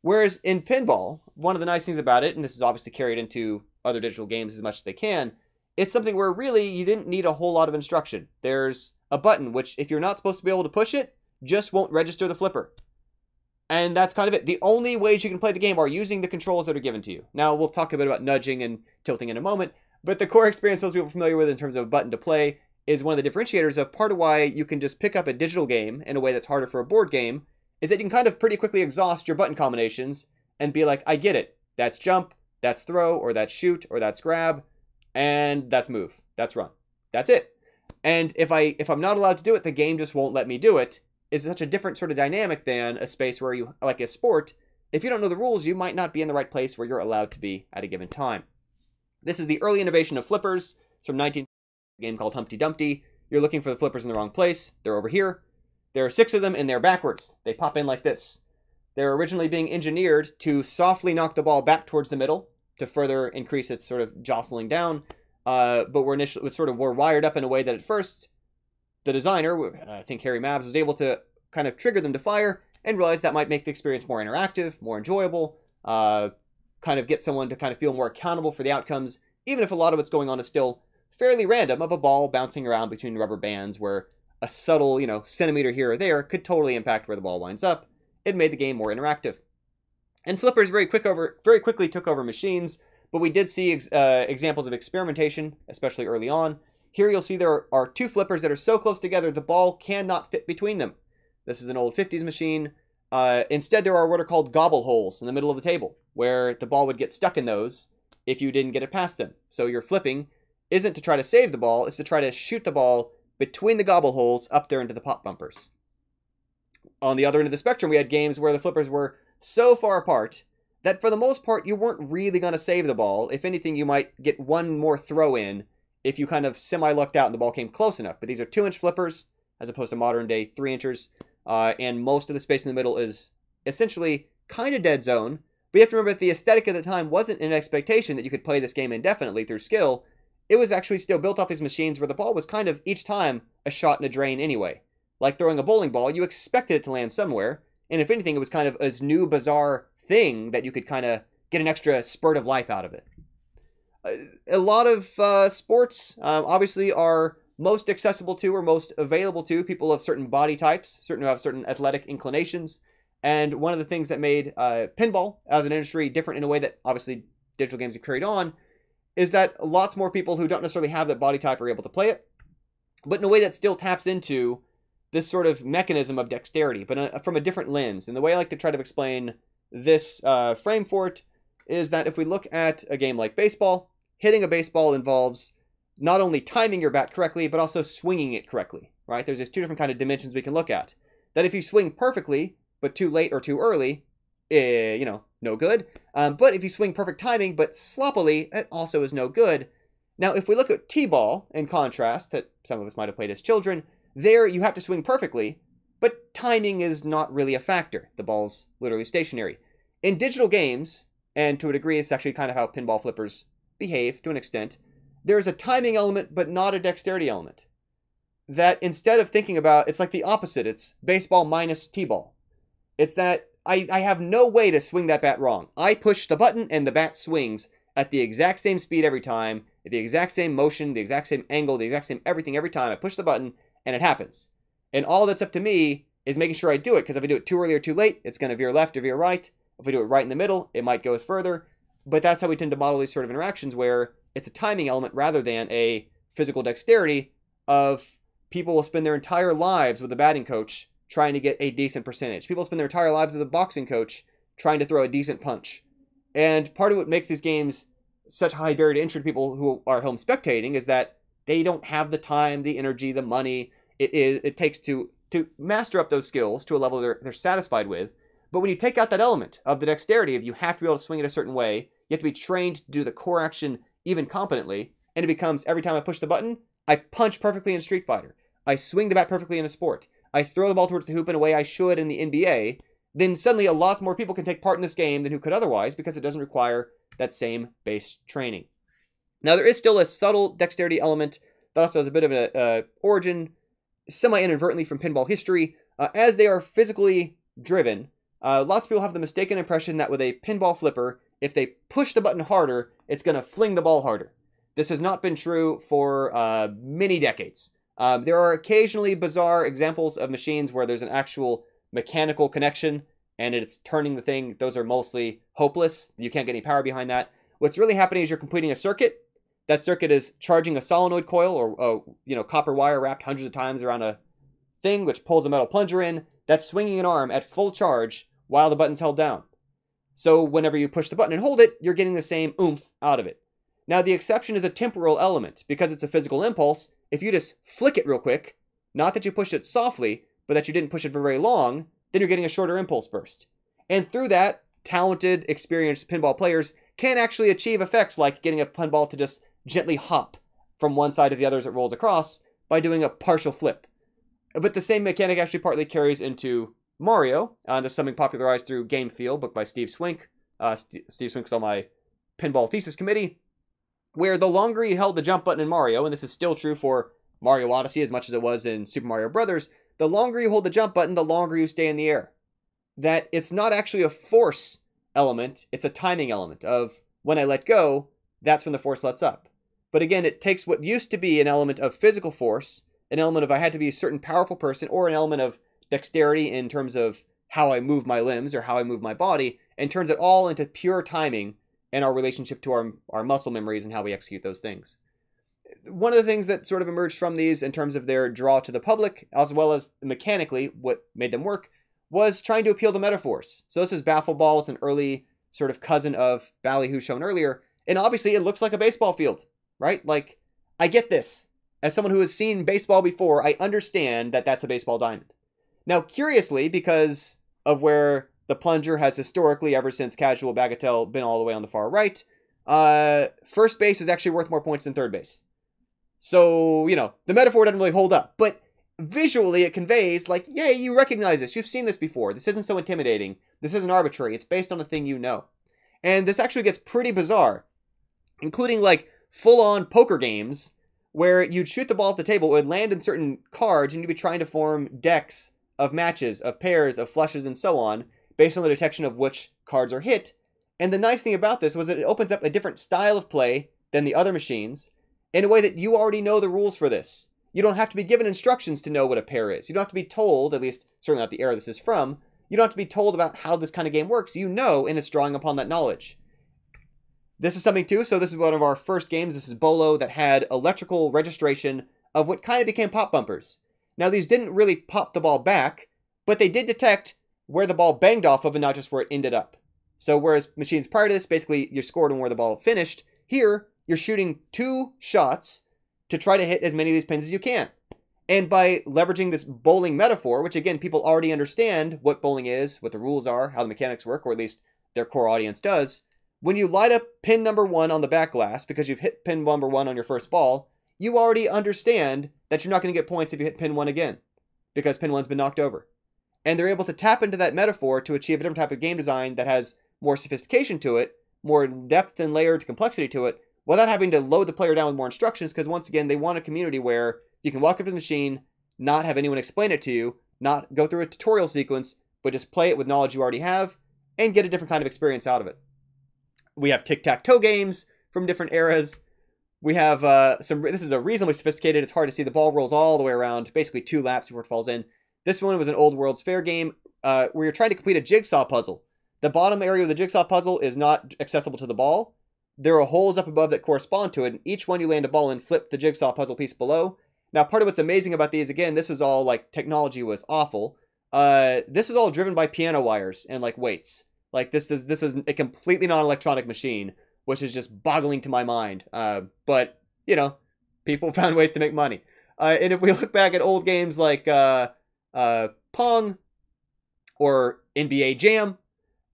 Speaker 1: Whereas in Pinball, one of the nice things about it, and this is obviously carried into other digital games as much as they can, it's something where really you didn't need a whole lot of instruction. There's a button which, if you're not supposed to be able to push it, just won't register the flipper. And that's kind of it. The only ways you can play the game are using the controls that are given to you. Now, we'll talk a bit about nudging and tilting in a moment, but the core experience most people are familiar with in terms of a button to play is one of the differentiators of part of why you can just pick up a digital game in a way that's harder for a board game, is that you can kind of pretty quickly exhaust your button combinations and be like, I get it. That's jump, that's throw, or that's shoot, or that's grab, and that's move, that's run. That's it. And if I'm not allowed to do it, the game just won't let me do it. Is such a different sort of dynamic than a space where you, like a sport, if you don't know the rules, you might not be in the right place where you're allowed to be at a given time. This is the early innovation of flippers. It's from a game called Humpty Dumpty. You're looking for the flippers in the wrong place. They're over here. There are 6 of them, and they're backwards. They pop in like this. They're originally being engineered to softly knock the ball back towards the middle to further increase its sort of jostling down. But were wired up in a way that at first the designer, I think Harry Mabs, was able to kind of trigger them to fire and realize that might make the experience more interactive, more enjoyable, kind of get someone to kind of feel more accountable for the outcomes, even if a lot of what's going on is still fairly random, of a ball bouncing around between rubber bands where a subtle, centimeter here or there could totally impact where the ball winds up. It made the game more interactive. And flippers very quickly took over machines, but we did see examples of experimentation, especially early on. Here you'll see there are 2 flippers that are so close together the ball cannot fit between them. This is an old 50s machine. Instead, there are what are called gobble holes in the middle of the table, where the ball would get stuck in those if you didn't get it past them. So your flipping isn't to try to save the ball, it's to try to shoot the ball between the gobble holes up there into the pop bumpers. On the other end of the spectrum, we had games where the flippers were so far apart that for the most part, you weren't really going to save the ball. If anything, you might get one more throw in if you kind of semi-lucked out and the ball came close enough. But these are 2-inch flippers, as opposed to modern day 3 inchers. And most of the space in the middle is essentially kind of dead zone. But you have to remember that the aesthetic at the time wasn't an expectation that you could play this game indefinitely through skill. It was actually still built off these machines where the ball was kind of, each time, a shot in a drain anyway. Like throwing a bowling ball, you expected it to land somewhere. And if anything, it was kind of a new, bizarre thing that you could kind of get an extra spurt of life out of it. A lot of sports, obviously, are most accessible to or most available to people of certain body types, certain who have certain athletic inclinations. And one of the things that made pinball as an industry different in a way that obviously digital games have carried on is that lots more people who don't necessarily have that body type are able to play it, but in a way that still taps into this sort of mechanism of dexterity, but from a different lens. And the way I like to try to explain this frame for it is that if we look at a game like baseball, hitting a baseball involves not only timing your bat correctly, but also swinging it correctly, right? There's just 2 different kind of dimensions we can look at. That if you swing perfectly, but too late or too early, no good. But if you swing perfect timing, but sloppily, it also is no good. Now, if we look at T-ball, in contrast, that some of us might have played as children, there you have to swing perfectly, but timing is not really a factor. The ball's literally stationary. In digital games, and to a degree it's actually kind of how pinball flippers behave to an extent, there's a timing element, but not a dexterity element. That instead of thinking about, it's like the opposite, it's baseball minus T-ball. It's that I have no way to swing that bat wrong. I push the button and the bat swings at the exact same speed every time, at the exact same motion, the exact same angle, the exact same everything every time. I push the button and it happens. And all that's up to me is making sure I do it, because if I do it too early or too late, it's going to veer left or veer right. If we do it right in the middle, it might go as further. But that's how we tend to model these sort of interactions, where it's a timing element rather than a physical dexterity of people will spend their entire lives with a batting coach trying to get a decent percentage. People spend their entire lives with a boxing coach trying to throw a decent punch. And part of what makes these games such a high barrier to entry to people who are home spectating is that they don't have the time, the energy, the money it takes to master up those skills to a level they're satisfied with. But when you take out that element of the dexterity of you have to be able to swing it a certain way, you have to be trained to do the core action even competently, and it becomes every time I push the button, I punch perfectly in Street Fighter. I swing the bat perfectly in a sport. I throw the ball towards the hoop in a way I should in the NBA, then suddenly a lot more people can take part in this game than who could otherwise, because it doesn't require that same base training. Now, there is still a subtle dexterity element that also has a bit of an origin, semi-inadvertently from pinball history. As they are physically driven, lots of people have the mistaken impression that with a pinball flipper, if they push the button harder, it's going to fling the ball harder. This has not been true for many decades. There are occasionally bizarre examples of machines where there's an actual mechanical connection and it's turning the thing. Those are mostly hopeless. You can't get any power behind that. What's really happening is you're completing a circuit. That circuit is charging a solenoid coil or copper wire wrapped hundreds of times around a thing which pulls a metal plunger in. That's swinging an arm at full charge while the button's held down. So whenever you push the button and hold it, you're getting the same oomph out of it. Now, the exception is a temporal element. Because it's a physical impulse, if you just flick it real quick, not that you pushed it softly, but that you didn't push it for very long, then you're getting a shorter impulse burst. And through that, talented, experienced pinball players can actually achieve effects like getting a pinball to just gently hop from one side to the other as it rolls across by doing a partial flip. But the same mechanic actually partly carries into Mario. This is something popularized through Game Feel, book by Steve Swink. Steve Swink's on my pinball thesis committee, where the longer you held the jump button in Mario, and this is still true for Mario Odyssey as much as it was in Super Mario Brothers, the longer you hold the jump button, the longer you stay in the air. That it's not actually a force element, it's a timing element of when I let go, that's when the force lets up. But again, it takes what used to be an element of physical force, an element of I had to be a certain powerful person, or an element of dexterity in terms of how I move my limbs or how I move my body, and turns it all into pure timing and our relationship to our muscle memories and how we execute those things. One of the things that sort of emerged from these in terms of their draw to the public, as well as mechanically what made them work, was trying to appeal to metaphors. So this is Baffle Ball. It's an early sort of cousin of Ballyhoo shown earlier. And obviously it looks like a baseball field, right? Like, I get this. As someone who has seen baseball before, I understand that that's a baseball diamond. Now, curiously, because of where the plunger has historically, ever since Casual Bagatelle, been all the way on the far right, first base is actually worth more points than third base. So, the metaphor doesn't really hold up. But visually, it conveys, like, yay, you recognize this. You've seen this before. This isn't so intimidating. This isn't arbitrary. It's based on a thing you know. And this actually gets pretty bizarre, including, like, full-on poker games where you'd shoot the ball off the table, it would land in certain cards, and you'd be trying to form decks of matches, of pairs, of flushes, and so on, based on the detection of which cards are hit. And the nice thing about this was that it opens up a different style of play than the other machines, in a way that you already know the rules for this. You don't have to be given instructions to know what a pair is. You don't have to be told, at least certainly not the era this is from, you don't have to be told about how this kind of game works. You know, and it's drawing upon that knowledge. This is something too, so this is one of our first games. This is Bolo, that had electrical registration of what kind of became pop bumpers. Now, these didn't really pop the ball back, but they did detect where the ball banged off of and not just where it ended up. So whereas machines prior to this, basically you scored on where the ball finished, here you're shooting 2 shots to try to hit as many of these pins as you can. And by leveraging this bowling metaphor, which again, people already understand what bowling is, what the rules are, how the mechanics work, or at least their core audience does, when you light up pin number 1 on the back glass, because you've hit pin number 1 on your first ball, you already understand that you're not going to get points if you hit pin 1 again, because pin 1's been knocked over. And they're able to tap into that metaphor to achieve a different type of game design that has more sophistication to it, more depth and layered complexity to it, without having to load the player down with more instructions, because once again, they want a community where you can walk up to the machine, not have anyone explain it to you, not go through a tutorial sequence, but just play it with knowledge you already have, and get a different kind of experience out of it. We have tic-tac-toe games from different eras. We have this is a reasonably sophisticated, it's hard to see, the ball rolls all the way around, basically 2 laps before it falls in. This one was an old World's Fair game where you're trying to complete a jigsaw puzzle. The bottom area of the jigsaw puzzle is not accessible to the ball. There are holes up above that correspond to it, and each one you land a ball in, flip the jigsaw puzzle piece below. Now, part of what's amazing about these, again, this is all, like, technology was awful. This is all driven by piano wires and, like, weights. Like, this is a completely non-electronic machine, which is just boggling to my mind. But, people found ways to make money. And if we look back at old games like Pong or NBA Jam,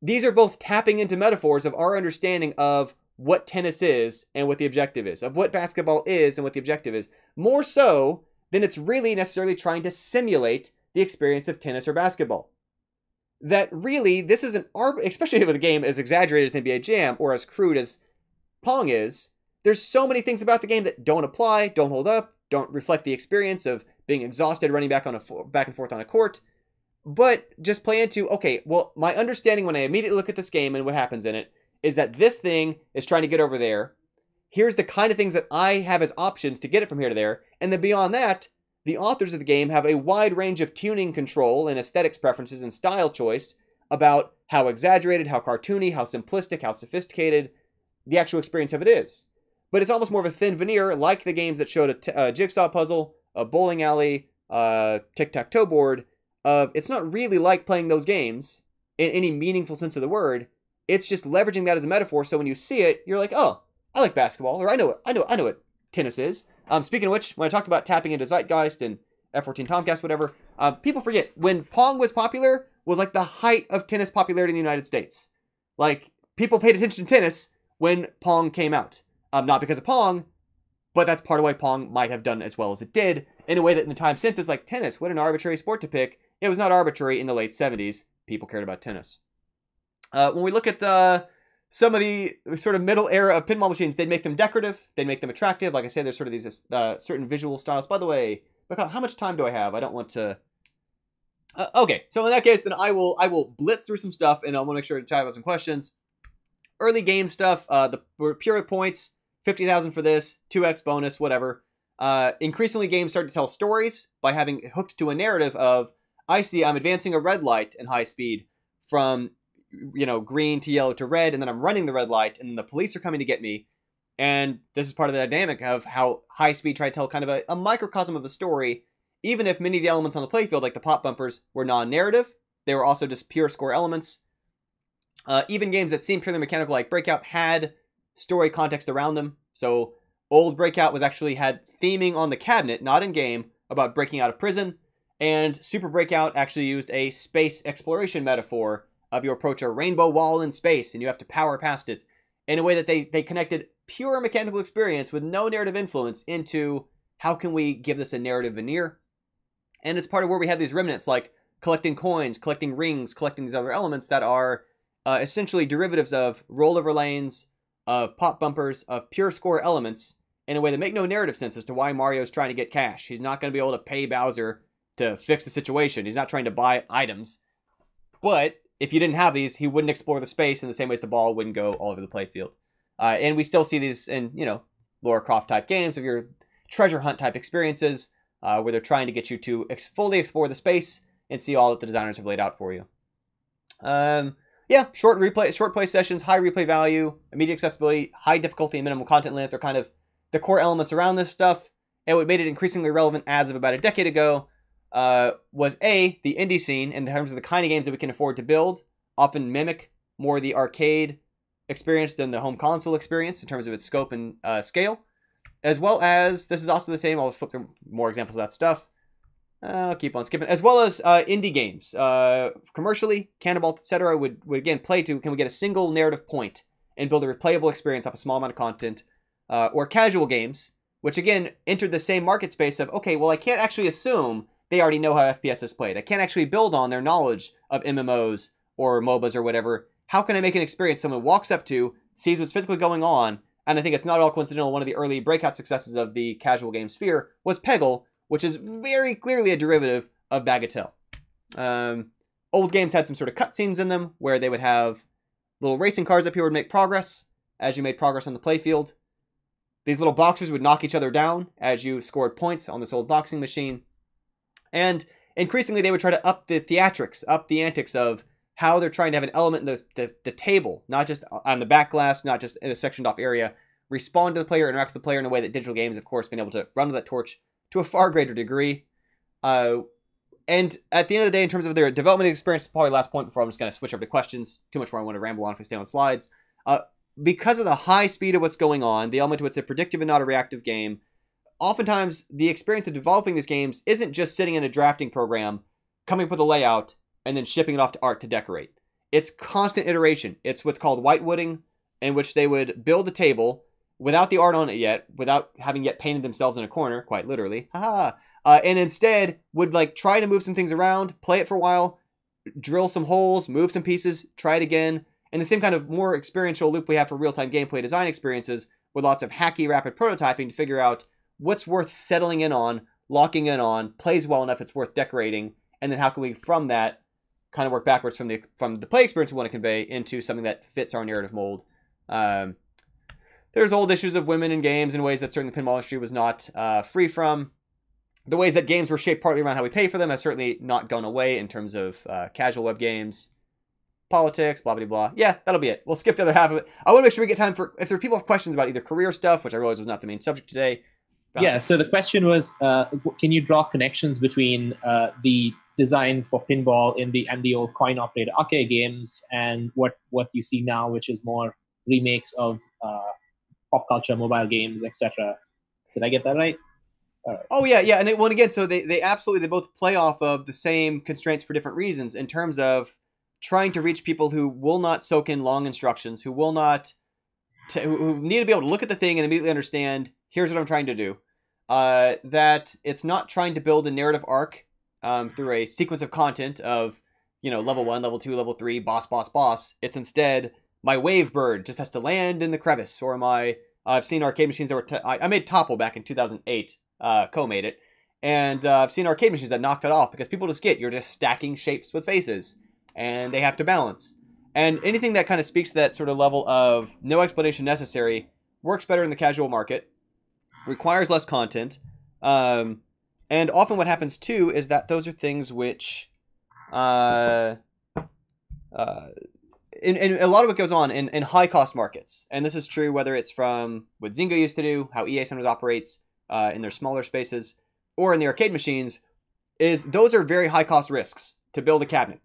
Speaker 1: these are both tapping into metaphors of our understanding of what tennis is and what the objective is, of what basketball is and what the objective is, more so than it's really necessarily trying to simulate the experience of tennis or basketball. That really, this is especially if the game as exaggerated as NBA Jam or as crude as Pong is, there's so many things about the game that don't apply, don't hold up, don't reflect the experience of being exhausted running back and forth on a court, but just play into, okay, well, my understanding when I immediately look at this game and what happens in it is that this thing is trying to get over there. Here's the kind of things that I have as options to get it from here to there. And then beyond that, the authors of the game have a wide range of tuning control and aesthetics preferences and style choice about how exaggerated, how cartoony, how simplistic, how sophisticated the actual experience of it is. But it's almost more of a thin veneer, like the games that showed a jigsaw puzzle, a bowling alley, tic-tac-toe board. It's not really like playing those games in any meaningful sense of the word. It's just leveraging that as a metaphor, so when you see it, you're like, oh, I like basketball, or I know what tennis is. Speaking of which, when I talked about tapping into Zeitgeist and F-14 Tomcast, whatever, people forget, when Pong was popular, was like the height of tennis popularity in the United States. Like, people paid attention to tennis when Pong came out. Not because of Pong, But that's part of why Pong might have done as well as it did, in a way that in the time since, it's like tennis. What an arbitrary sport to pick. It was not arbitrary in the late 70s. People cared about tennis. When we look at some of the sort of middle era of pinball machines, they'd make them decorative. They'd make them attractive. Like I said, there's sort of these certain visual styles. By the way, how much time do I have? I don't want to... okay, so in that case, then I will blitz through some stuff, and I want to make sure to chat about some questions. Early game stuff, we're pure points, 50,000 for this, 2x bonus, whatever. Increasingly, games start to tell stories by having hooked to a narrative of, I see I'm advancing a red light in high speed from, green to yellow to red, and then I'm running the red light, and then the police are coming to get me. And this is part of the dynamic of how high speed tried to tell kind of a microcosm of a story, even if many of the elements on the playfield, like the pop bumpers, were non-narrative. They were also just pure score elements. Even games that seemed purely mechanical, like Breakout, had story context around them. So old Breakout had theming on the cabinet, not in game, about breaking out of prison. And Super Breakout actually used a space exploration metaphor of you approach a rainbow wall in space and you have to power past it, in a way that they connected pure mechanical experience with no narrative influence into how can we give this a narrative veneer. And it's part of where we have these remnants like collecting coins, collecting rings, collecting these other elements that are essentially derivatives of rollover lanes, of pop bumpers, of pure score elements, in a way that make no narrative sense as to why Mario's trying to get cash. He's not going to be able to pay Bowser to fix the situation. He's not trying to buy items. But if you didn't have these, he wouldn't explore the space in the same way as the ball wouldn't go all over the playfield. And we still see these in, Lara Croft type games, of your treasure hunt type experiences, where they're trying to get you to fully explore the space and see all that the designers have laid out for you. Short play sessions, high replay value, immediate accessibility, high difficulty, and minimal content length are kind of the core elements around this stuff. And what made it increasingly relevant as of about a decade ago was the indie scene, in terms of the kind of games that we can afford to build, often mimic more the arcade experience than the home console experience in terms of its scope and scale. As well as, this is also the same, I'll just flip through more examples of that stuff. I'll keep on skipping. As well as indie games. Commercially, Cannonball, etc. would again play to, can we get a single narrative point and build a replayable experience off a small amount of content. Or casual games, which again entered the same market space of, okay, well, I can't actually assume they already know how FPS is played. I can't actually build on their knowledge of MMOs or MOBAs or whatever. How can I make an experience someone walks up to, sees what's physically going on? And I think it's not at all coincidental, one of the early breakout successes of the casual game sphere was Peggle, which is very clearly a derivative of Bagatelle. Old games had some sort of cutscenes in them where they would have little racing cars up here would make progress as you made progress on the playfield. These little boxers would knock each other down as you scored points on this old boxing machine. And increasingly, they would try to up the theatrics, up the antics of how they're trying to have an element in the table, not just on the back glass, not just in a sectioned off area, respond to the player, interact with the player in a way that digital games, of course, been able to run with that torch to a far greater degree. And at the end of the day, in terms of their development experience, probably last point before I'm just going to switch over to questions. Too much more I want to ramble on if we stay on slides. Because of the high speed of what's going on, the element to it's a predictive and not a reactive game, oftentimes the experience of developing these games isn't just sitting in a drafting program, coming up with a layout, and then shipping it off to art to decorate. It's constant iteration. It's what's called whitewooding, in which they would build a table without the art on it yet, without having yet painted themselves in a corner, quite literally, and instead would try to move some things around, play it for a while, drill some holes, move some pieces, try it again. And the same kind of more experiential loop we have for real-time gameplay design experiences with lots of hacky, rapid prototyping to figure out what's worth settling in on, locking in on, plays well enough it's worth decorating, and then how can we, from that, kind of work backwards from the play experience we want to convey into something that fits our narrative mold. There's old issues of women in games in ways that certainly the pinball industry was not free from. The ways that games were shaped partly around how we pay for them has certainly not gone away in terms of casual web games. Politics, blah, blah, blah. Yeah, that'll be it. We'll skip the other half of it. I want to make sure we get time for, if there are people have questions about either career stuff, which I realize was not the main subject today.
Speaker 2: Yeah, so the question was, can you draw connections between the design for pinball and the old coin-operated arcade games and what you see now, which is more remakes of pop culture, mobile games, etc. Did I get that right? All right.
Speaker 1: Oh, yeah. And again, so they absolutely, they both play off of the same constraints for different reasons in terms of trying to reach people who will not soak in long instructions, who will not, who need to be able to look at the thing and immediately understand, here's what I'm trying to do. That it's not trying to build a narrative arc through a sequence of content of, level 1, level 2, level 3, boss, boss, boss. It's instead, my wave bird just has to land in the crevice, or I've seen arcade machines that were, I made Topple back in 2008, co-made it, and I've seen arcade machines that knocked it off because people just you're just stacking shapes with faces, and they have to balance. And anything that kind of speaks to that sort of level of no explanation necessary works better in the casual market, requires less content, and often what happens too is that those are things which, and a lot of it goes on in high cost markets, and this is true whether it's from what Zynga used to do, how EA sometimes operates in their smaller spaces, or in the arcade machines, is those are very high cost risks to build a cabinet.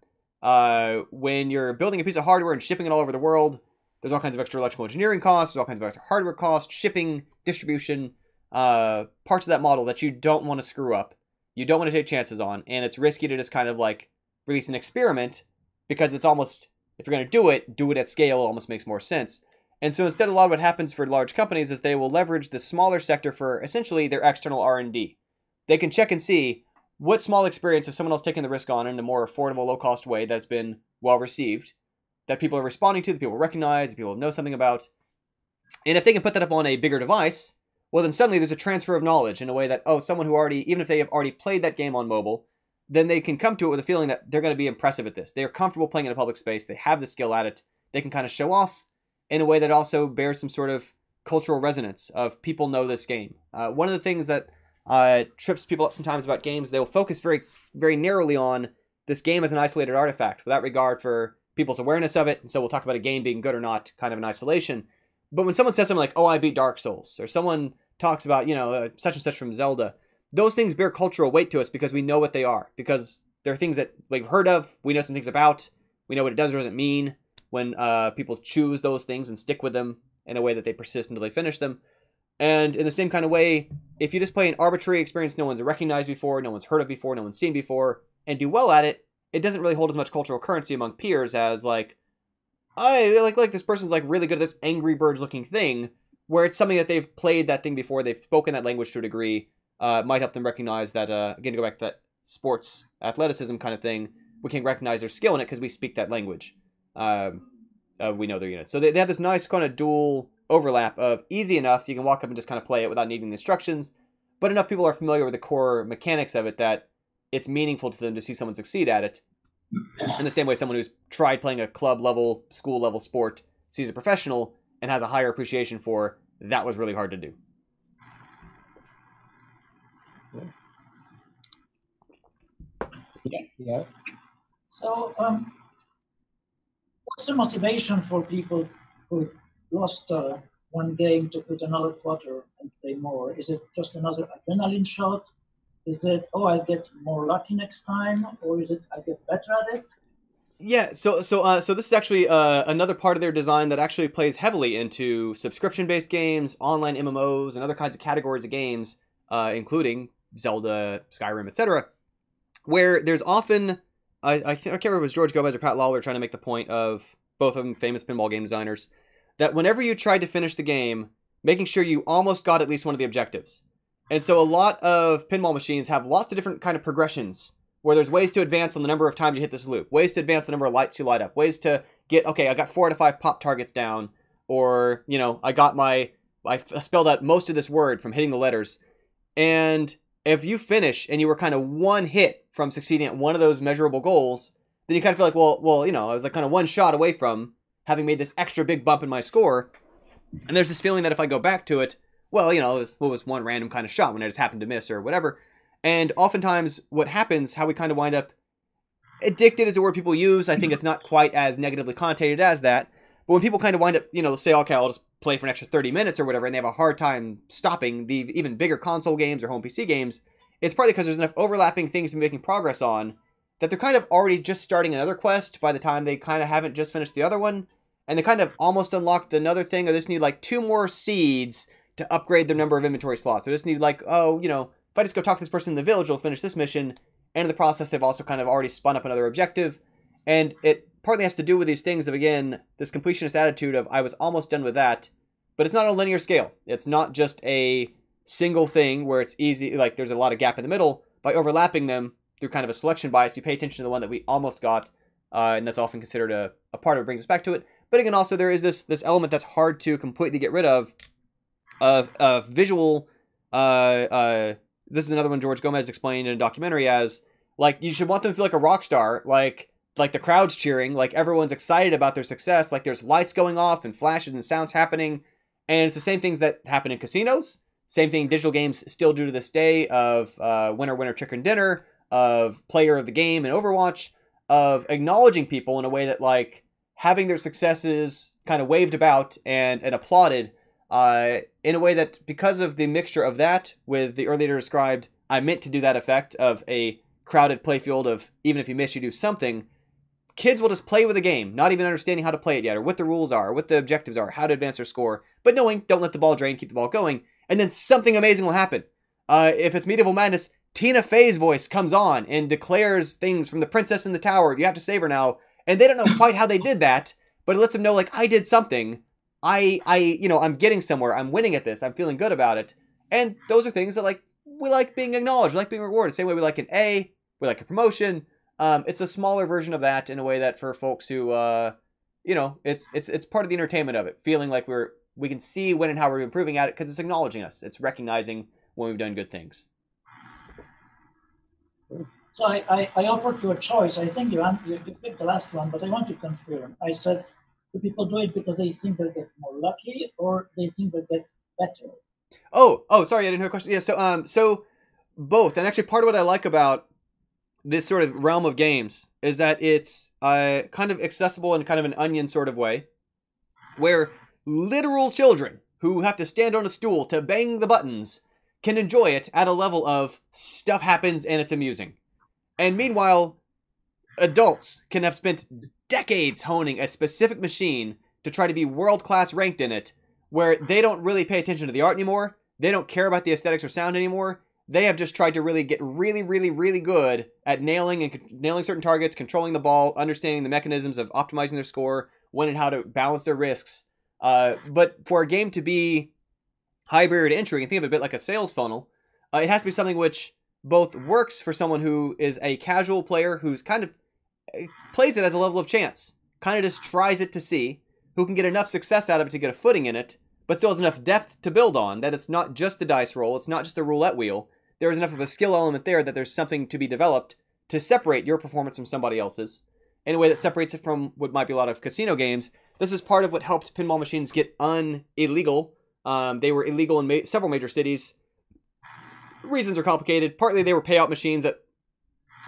Speaker 1: When you're building a piece of hardware and shipping it all over the world, there's all kinds of extra electrical engineering costs, there's all kinds of extra hardware costs, shipping, distribution, parts of that model that you don't want to screw up, you don't want to take chances on, and it's risky to just kind of like release an experiment, because it's almost, if you're going to do it at scale, it almost makes more sense. And so instead, a lot of what happens for large companies is they will leverage the smaller sector for essentially their external R&D. They can check and see what small experience has someone else taken the risk on in a more affordable, low-cost way that's been well-received, that people are responding to, that people recognize, that people know something about. And if they can put that up on a bigger device, well, then suddenly there's a transfer of knowledge in a way that, someone who already, even if they have already played that game on mobile, then they can come to it with a feeling that they're going to be impressive at this. They're comfortable playing in a public space. They have the skill at it. They can kind of show off in a way that also bears some sort of cultural resonance of people know this game. One of the things that trips people up sometimes about games, they'll focus very, very narrowly on this game as an isolated artifact without regard for people's awareness of it. And so we'll talk about a game being good or not kind of in isolation. But when someone says something like, I beat Dark Souls, or someone talks about, such and such from Zelda, those things bear cultural weight to us because we know what they are, because they're things that we've heard of, we know some things about, we know what it does or doesn't mean when people choose those things and stick with them in a way that they persist until they finish them. And in the same kind of way, if you just play an arbitrary experience no one's recognized before, no one's heard of before, no one's seen before, and do well at it, it doesn't really hold as much cultural currency among peers as like this person's like really good at this Angry Birds looking thing, where it's something that they've played that thing before, they've spoken that language to a degree, might help them recognize that, again, to go back to that sports athleticism kind of thing, we can recognize their skill in it because we speak that language. We know their units. So they have this nice kind of dual overlap of easy enough, you can walk up and just kind of play it without needing the instructions, but enough people are familiar with the core mechanics of it that it's meaningful to them to see someone succeed at it. In the same way someone who's tried playing a club level, school level sport sees a professional and has a higher appreciation for, that was really hard to do.
Speaker 3: Yeah. So, what's the motivation for people who lost one game to put another quarter and play more? Is it just another adrenaline shot? Is it, I get more lucky next time, or is it I get better at it?
Speaker 1: Yeah, so this is actually another part of their design that actually plays heavily into subscription-based games, online MMOs, and other kinds of categories of games, including Zelda, Skyrim, etc., where there's often, I can't remember if it was George Gomez or Pat Lawler trying to make the point of, both of them famous pinball game designers, that whenever you tried to finish the game, making sure you almost got at least one of the objectives. And so a lot of pinball machines have lots of different kind of progressions, where there's ways to advance on the number of times you hit this loop, ways to advance the number of lights you light up, ways to get, I got 4 out of 5 pop targets down, or, I spelled out most of this word from hitting the letters. And if you finish and you were kind of one hit from succeeding at one of those measurable goals, then you kind of feel like, I was like kind of one shot away from having made this extra big bump in my score. And there's this feeling that if I go back to it, it was one random kind of shot when I just happened to miss or whatever. And oftentimes what happens, how we kind of wind up, addicted is a word people use. I think it's not quite as negatively connotated as that. But when people kind of wind up, say, okay, I'll just play for an extra 30 minutes or whatever, and they have a hard time stopping the even bigger console games or home PC games, it's partly because there's enough overlapping things to be making progress on that they're kind of already just starting another quest by the time they kind of haven't just finished the other one. And they kind of almost unlocked another thing, or they just need like 2 more seeds to upgrade their number of inventory slots. So they just need like, if I just go talk to this person in the village, we'll finish this mission. And in the process, they've also kind of already spun up another objective. And it partly has to do with these things of, again, this completionist attitude of, I was almost done with that. But it's not on a linear scale. It's not just a single thing where it's easy, like there's a lot of gap in the middle. By overlapping them through kind of a selection bias, you pay attention to the one that we almost got, and that's often considered a part of it, brings us back to it. But again, also there is this element that's hard to completely get rid of visual. This is another one George Gomez explained in a documentary as, like, you should want them to feel like a rock star, like the crowd's cheering, like everyone's excited about their success, like there's lights going off and flashes and sounds happening. And it's the same things that happen in casinos. Same thing digital games still do to this day of winner, winner, chicken dinner, of player of the game in Overwatch, of acknowledging people in a way that, like, having their successes kind of waved about and applauded in a way that, because of the mixture of that with the earlier described, I meant to do that effect of a crowded playfield of even if you miss, you do something. Kids will just play with a game, not even understanding how to play it yet, or what the rules are, or what the objectives are, how to advance their score, but knowing, don't let the ball drain, keep the ball going, and then something amazing will happen. If it's Medieval Madness, Tina Fey's voice comes on and declares things from the Princess in the Tower, you have to save her now, and they don't know quite how they did that, but it lets them know, like, I did something, I'm getting somewhere, I'm winning at this, I'm feeling good about it, and those are things that, like, we like being acknowledged, we like being rewarded, same way we like an A, we like a promotion. It's a smaller version of that in a way that for folks who, it's part of the entertainment of it. Feeling like we can see when and how we're improving at it because it's acknowledging us. It's recognizing when we've done good things.
Speaker 3: So I offered you a choice. I think you picked the last one, but I want to confirm. I said, do people do it because they think they'll get more lucky or they think they'll get better?
Speaker 1: Oh, sorry, I didn't hear a question. Yeah, so both. And actually part of what I like about this sort of realm of games is that it's kind of accessible in kind of an onion sort of way, where literal children who have to stand on a stool to bang the buttons can enjoy it at a level of stuff happens and it's amusing. And meanwhile, adults can have spent decades honing a specific machine to try to be world-class ranked in it, where they don't really pay attention to the art anymore, they don't care about the aesthetics or sound anymore. They have just tried to really get really, really, really good at nailing certain targets, controlling the ball, understanding the mechanisms of optimizing their score, when and how to balance their risks. But for a game to be high barrier to entry, and think of it a bit like a sales funnel, it has to be something which both works for someone who is a casual player who's kind of plays it as a level of chance, kind of just tries it to see, who can get enough success out of it to get a footing in it, but still has enough depth to build on, that it's not just the dice roll, it's not just a roulette wheel. There is enough of a skill element there that there's something to be developed to separate your performance from somebody else's in a way that separates it from what might be a lot of casino games. This is part of what helped pinball machines get illegal. They were illegal in several major cities. Reasons are complicated. Partly they were payout machines that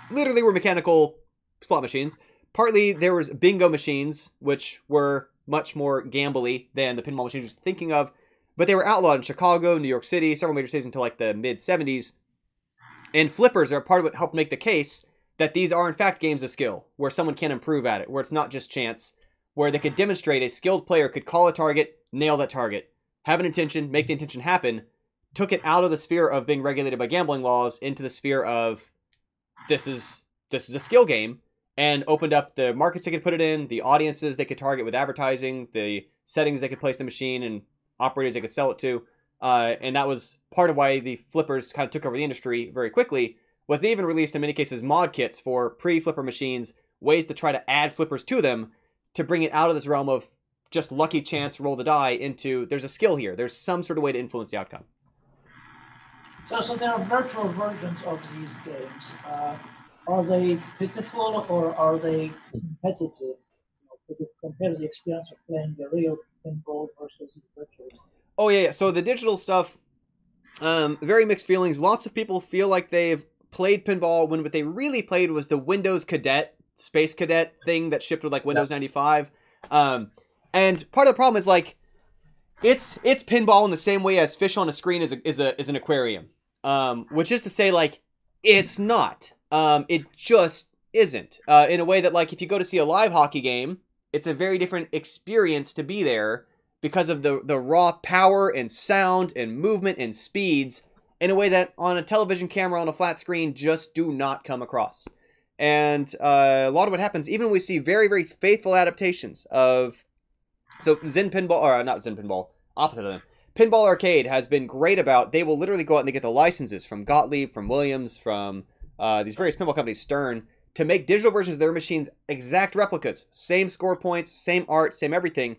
Speaker 1: literally were mechanical slot machines. Partly there was bingo machines, which were much more gambly than the pinball machines you're thinking of. But they were outlawed in Chicago, New York City, several major cities until like the mid-70s. And flippers are part of what helped make the case that these are in fact games of skill, where someone can improve at it, where it's not just chance, where they could demonstrate a skilled player could call a target, nail that target, have an intention, make the intention happen, took it out of the sphere of being regulated by gambling laws into the sphere of this is a skill game, and opened up the markets they could put it in, the audiences they could target with advertising, the settings they could place the machine, and operators they could sell it to. And that was part of why the flippers kind of took over the industry very quickly, was they even released, in many cases, mod kits for pre-flipper machines, ways to try to add flippers to them, to bring it out of this realm of just lucky chance, roll the die, into there's a skill here. There's some sort of way to influence the outcome.
Speaker 3: So there are virtual versions of these games. Are they pitiful or are they competitive? Could you compare the experience of playing the real pinball versus the virtual?
Speaker 1: Oh yeah. So the digital stuff, very mixed feelings. Lots of people feel like they've played pinball when what they really played was the Windows Cadet, Space Cadet thing that shipped with like Windows 95. And part of the problem is like it's pinball in the same way as fish on a screen is an aquarium. Which is to say, like, it's not. It just isn't. In a way that, like, if you go to see a live hockey game, it's a very different experience to be there because of the raw power and sound and movement and speeds in a way that on a television camera on a flat screen just do not come across. And a lot of what happens, even when we see very, very faithful adaptations of... So Zen Pinball, or not Zen Pinball, opposite of them. Pinball Arcade has been great about, they will literally go out and they get the licenses from Gottlieb, from Williams, from these various pinball companies, Stern, to make digital versions of their machines exact replicas. Same score points, same art, same everything.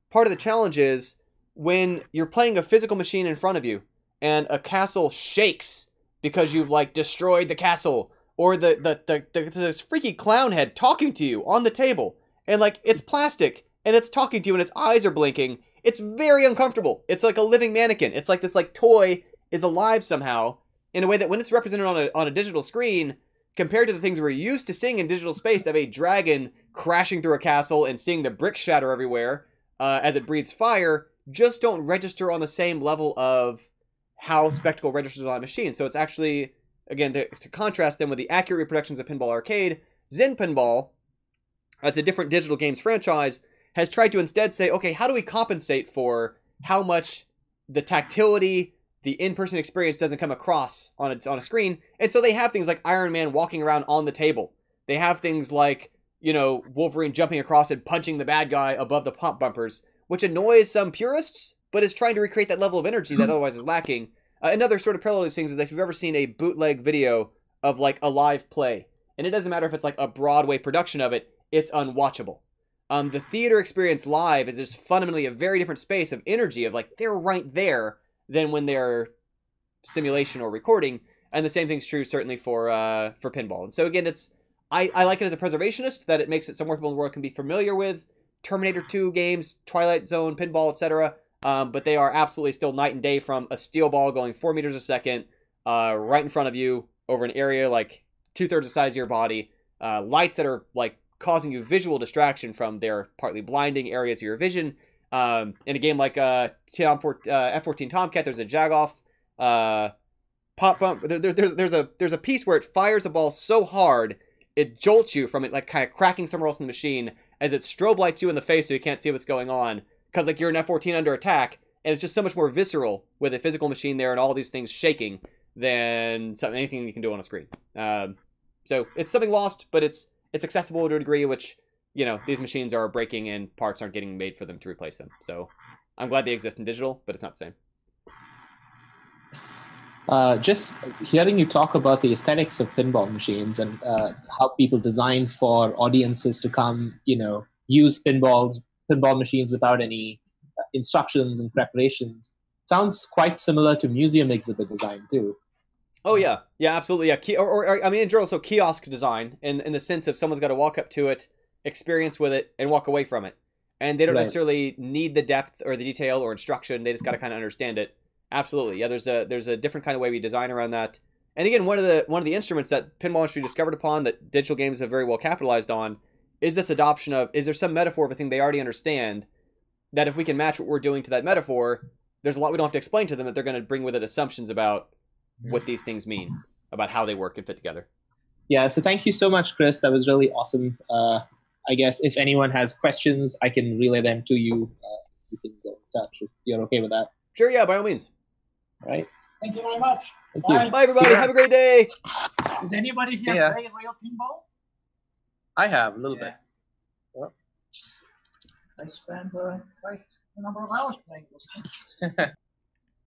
Speaker 1: Part of the challenge is when you're playing a physical machine in front of you and a castle shakes because you've like destroyed the castle, or this freaky clown head talking to you on the table, and like it's plastic and it's talking to you and its eyes are blinking. It's very uncomfortable. It's like a living mannequin. It's like this like toy is alive somehow in a way that when it's represented on a digital screen, compared to the things we're used to seeing in digital space of a dragon crashing through a castle and seeing the bricks shatter everywhere as it breathes fire, just don't register on the same level of how spectacle registers on a machine. So it's actually, again, to contrast them with the accurate reproductions of Pinball Arcade, Zen Pinball, as a different digital games franchise, has tried to instead say, okay, how do we compensate for how much the tactility, the in-person experience doesn't come across on a screen? And so they have things like Iron Man walking around on the table. They have things like, you know, Wolverine jumping across and punching the bad guy above the pop bumpers, which annoys some purists, but is trying to recreate that level of energy that otherwise is lacking. Another sort of parallel to these things is that if you've ever seen a bootleg video of like a live play, and it doesn't matter if it's like a Broadway production of it, it's unwatchable. The theater experience live is just fundamentally a very different space of energy of like they're right there than when they're simulation or recording, and the same thing's true certainly for pinball. And so again, I like it as a preservationist that it makes it so more people in the world can be familiar with Terminator 2 games, Twilight Zone, pinball, etc. But they are absolutely still night and day from a steel ball going 4 meters a second right in front of you over an area like 2/3 the size of your body, lights that are like causing you visual distraction from their partly blinding areas of your vision. In a game like F-14 Tomcat, there's a jag-off pop bump. There's a piece where it fires a ball so hard it jolts you from it like kind of cracking somewhere else in the machine as it strobe lights you in the face so you can't see what's going on because like you're an F-14 under attack, and it's just so much more visceral with a physical machine there and all these things shaking than anything you can do on a screen. So it's something lost, but it's accessible to a degree which, you know, these machines are breaking and parts aren't getting made for them to replace them. So I'm glad they exist in digital, but it's not the same.
Speaker 2: Just hearing you talk about the aesthetics of pinball machines and how people design for audiences to come, you know, use pinball machines without any instructions and preparations, sounds quite similar to museum exhibit design too.
Speaker 1: Oh yeah, absolutely. Yeah, I mean, in general, so kiosk design in the sense of someone's got to walk up to it, experience with it, and walk away from it, and they don't necessarily need the depth or the detail or instruction. They just got to kind of understand it. Absolutely, yeah. There's a different kind of way we design around that. And again, one of the instruments that pinball industry discovered upon that digital games have very well capitalized on is this adoption of, is there some metaphor of a thing they already understand that if we can match what we're doing to that metaphor, there's a lot we don't have to explain to them that they're going to bring with it assumptions about what these things mean, about how they work and fit together.
Speaker 2: Yeah, so thank you so much, Chris. That was really awesome. I guess if anyone has questions, I can relay them to you. You can get in touch if you're okay with that.
Speaker 1: Sure, yeah, by all means.
Speaker 2: All right.
Speaker 3: Thank you very much.
Speaker 2: Thank
Speaker 3: Bye.
Speaker 2: you.
Speaker 1: Bye, everybody. Have a great day.
Speaker 3: Did anybody
Speaker 2: See
Speaker 3: here
Speaker 2: ya.
Speaker 3: play real pinball?
Speaker 2: I have a little bit.
Speaker 3: I spent quite a number of hours playing this.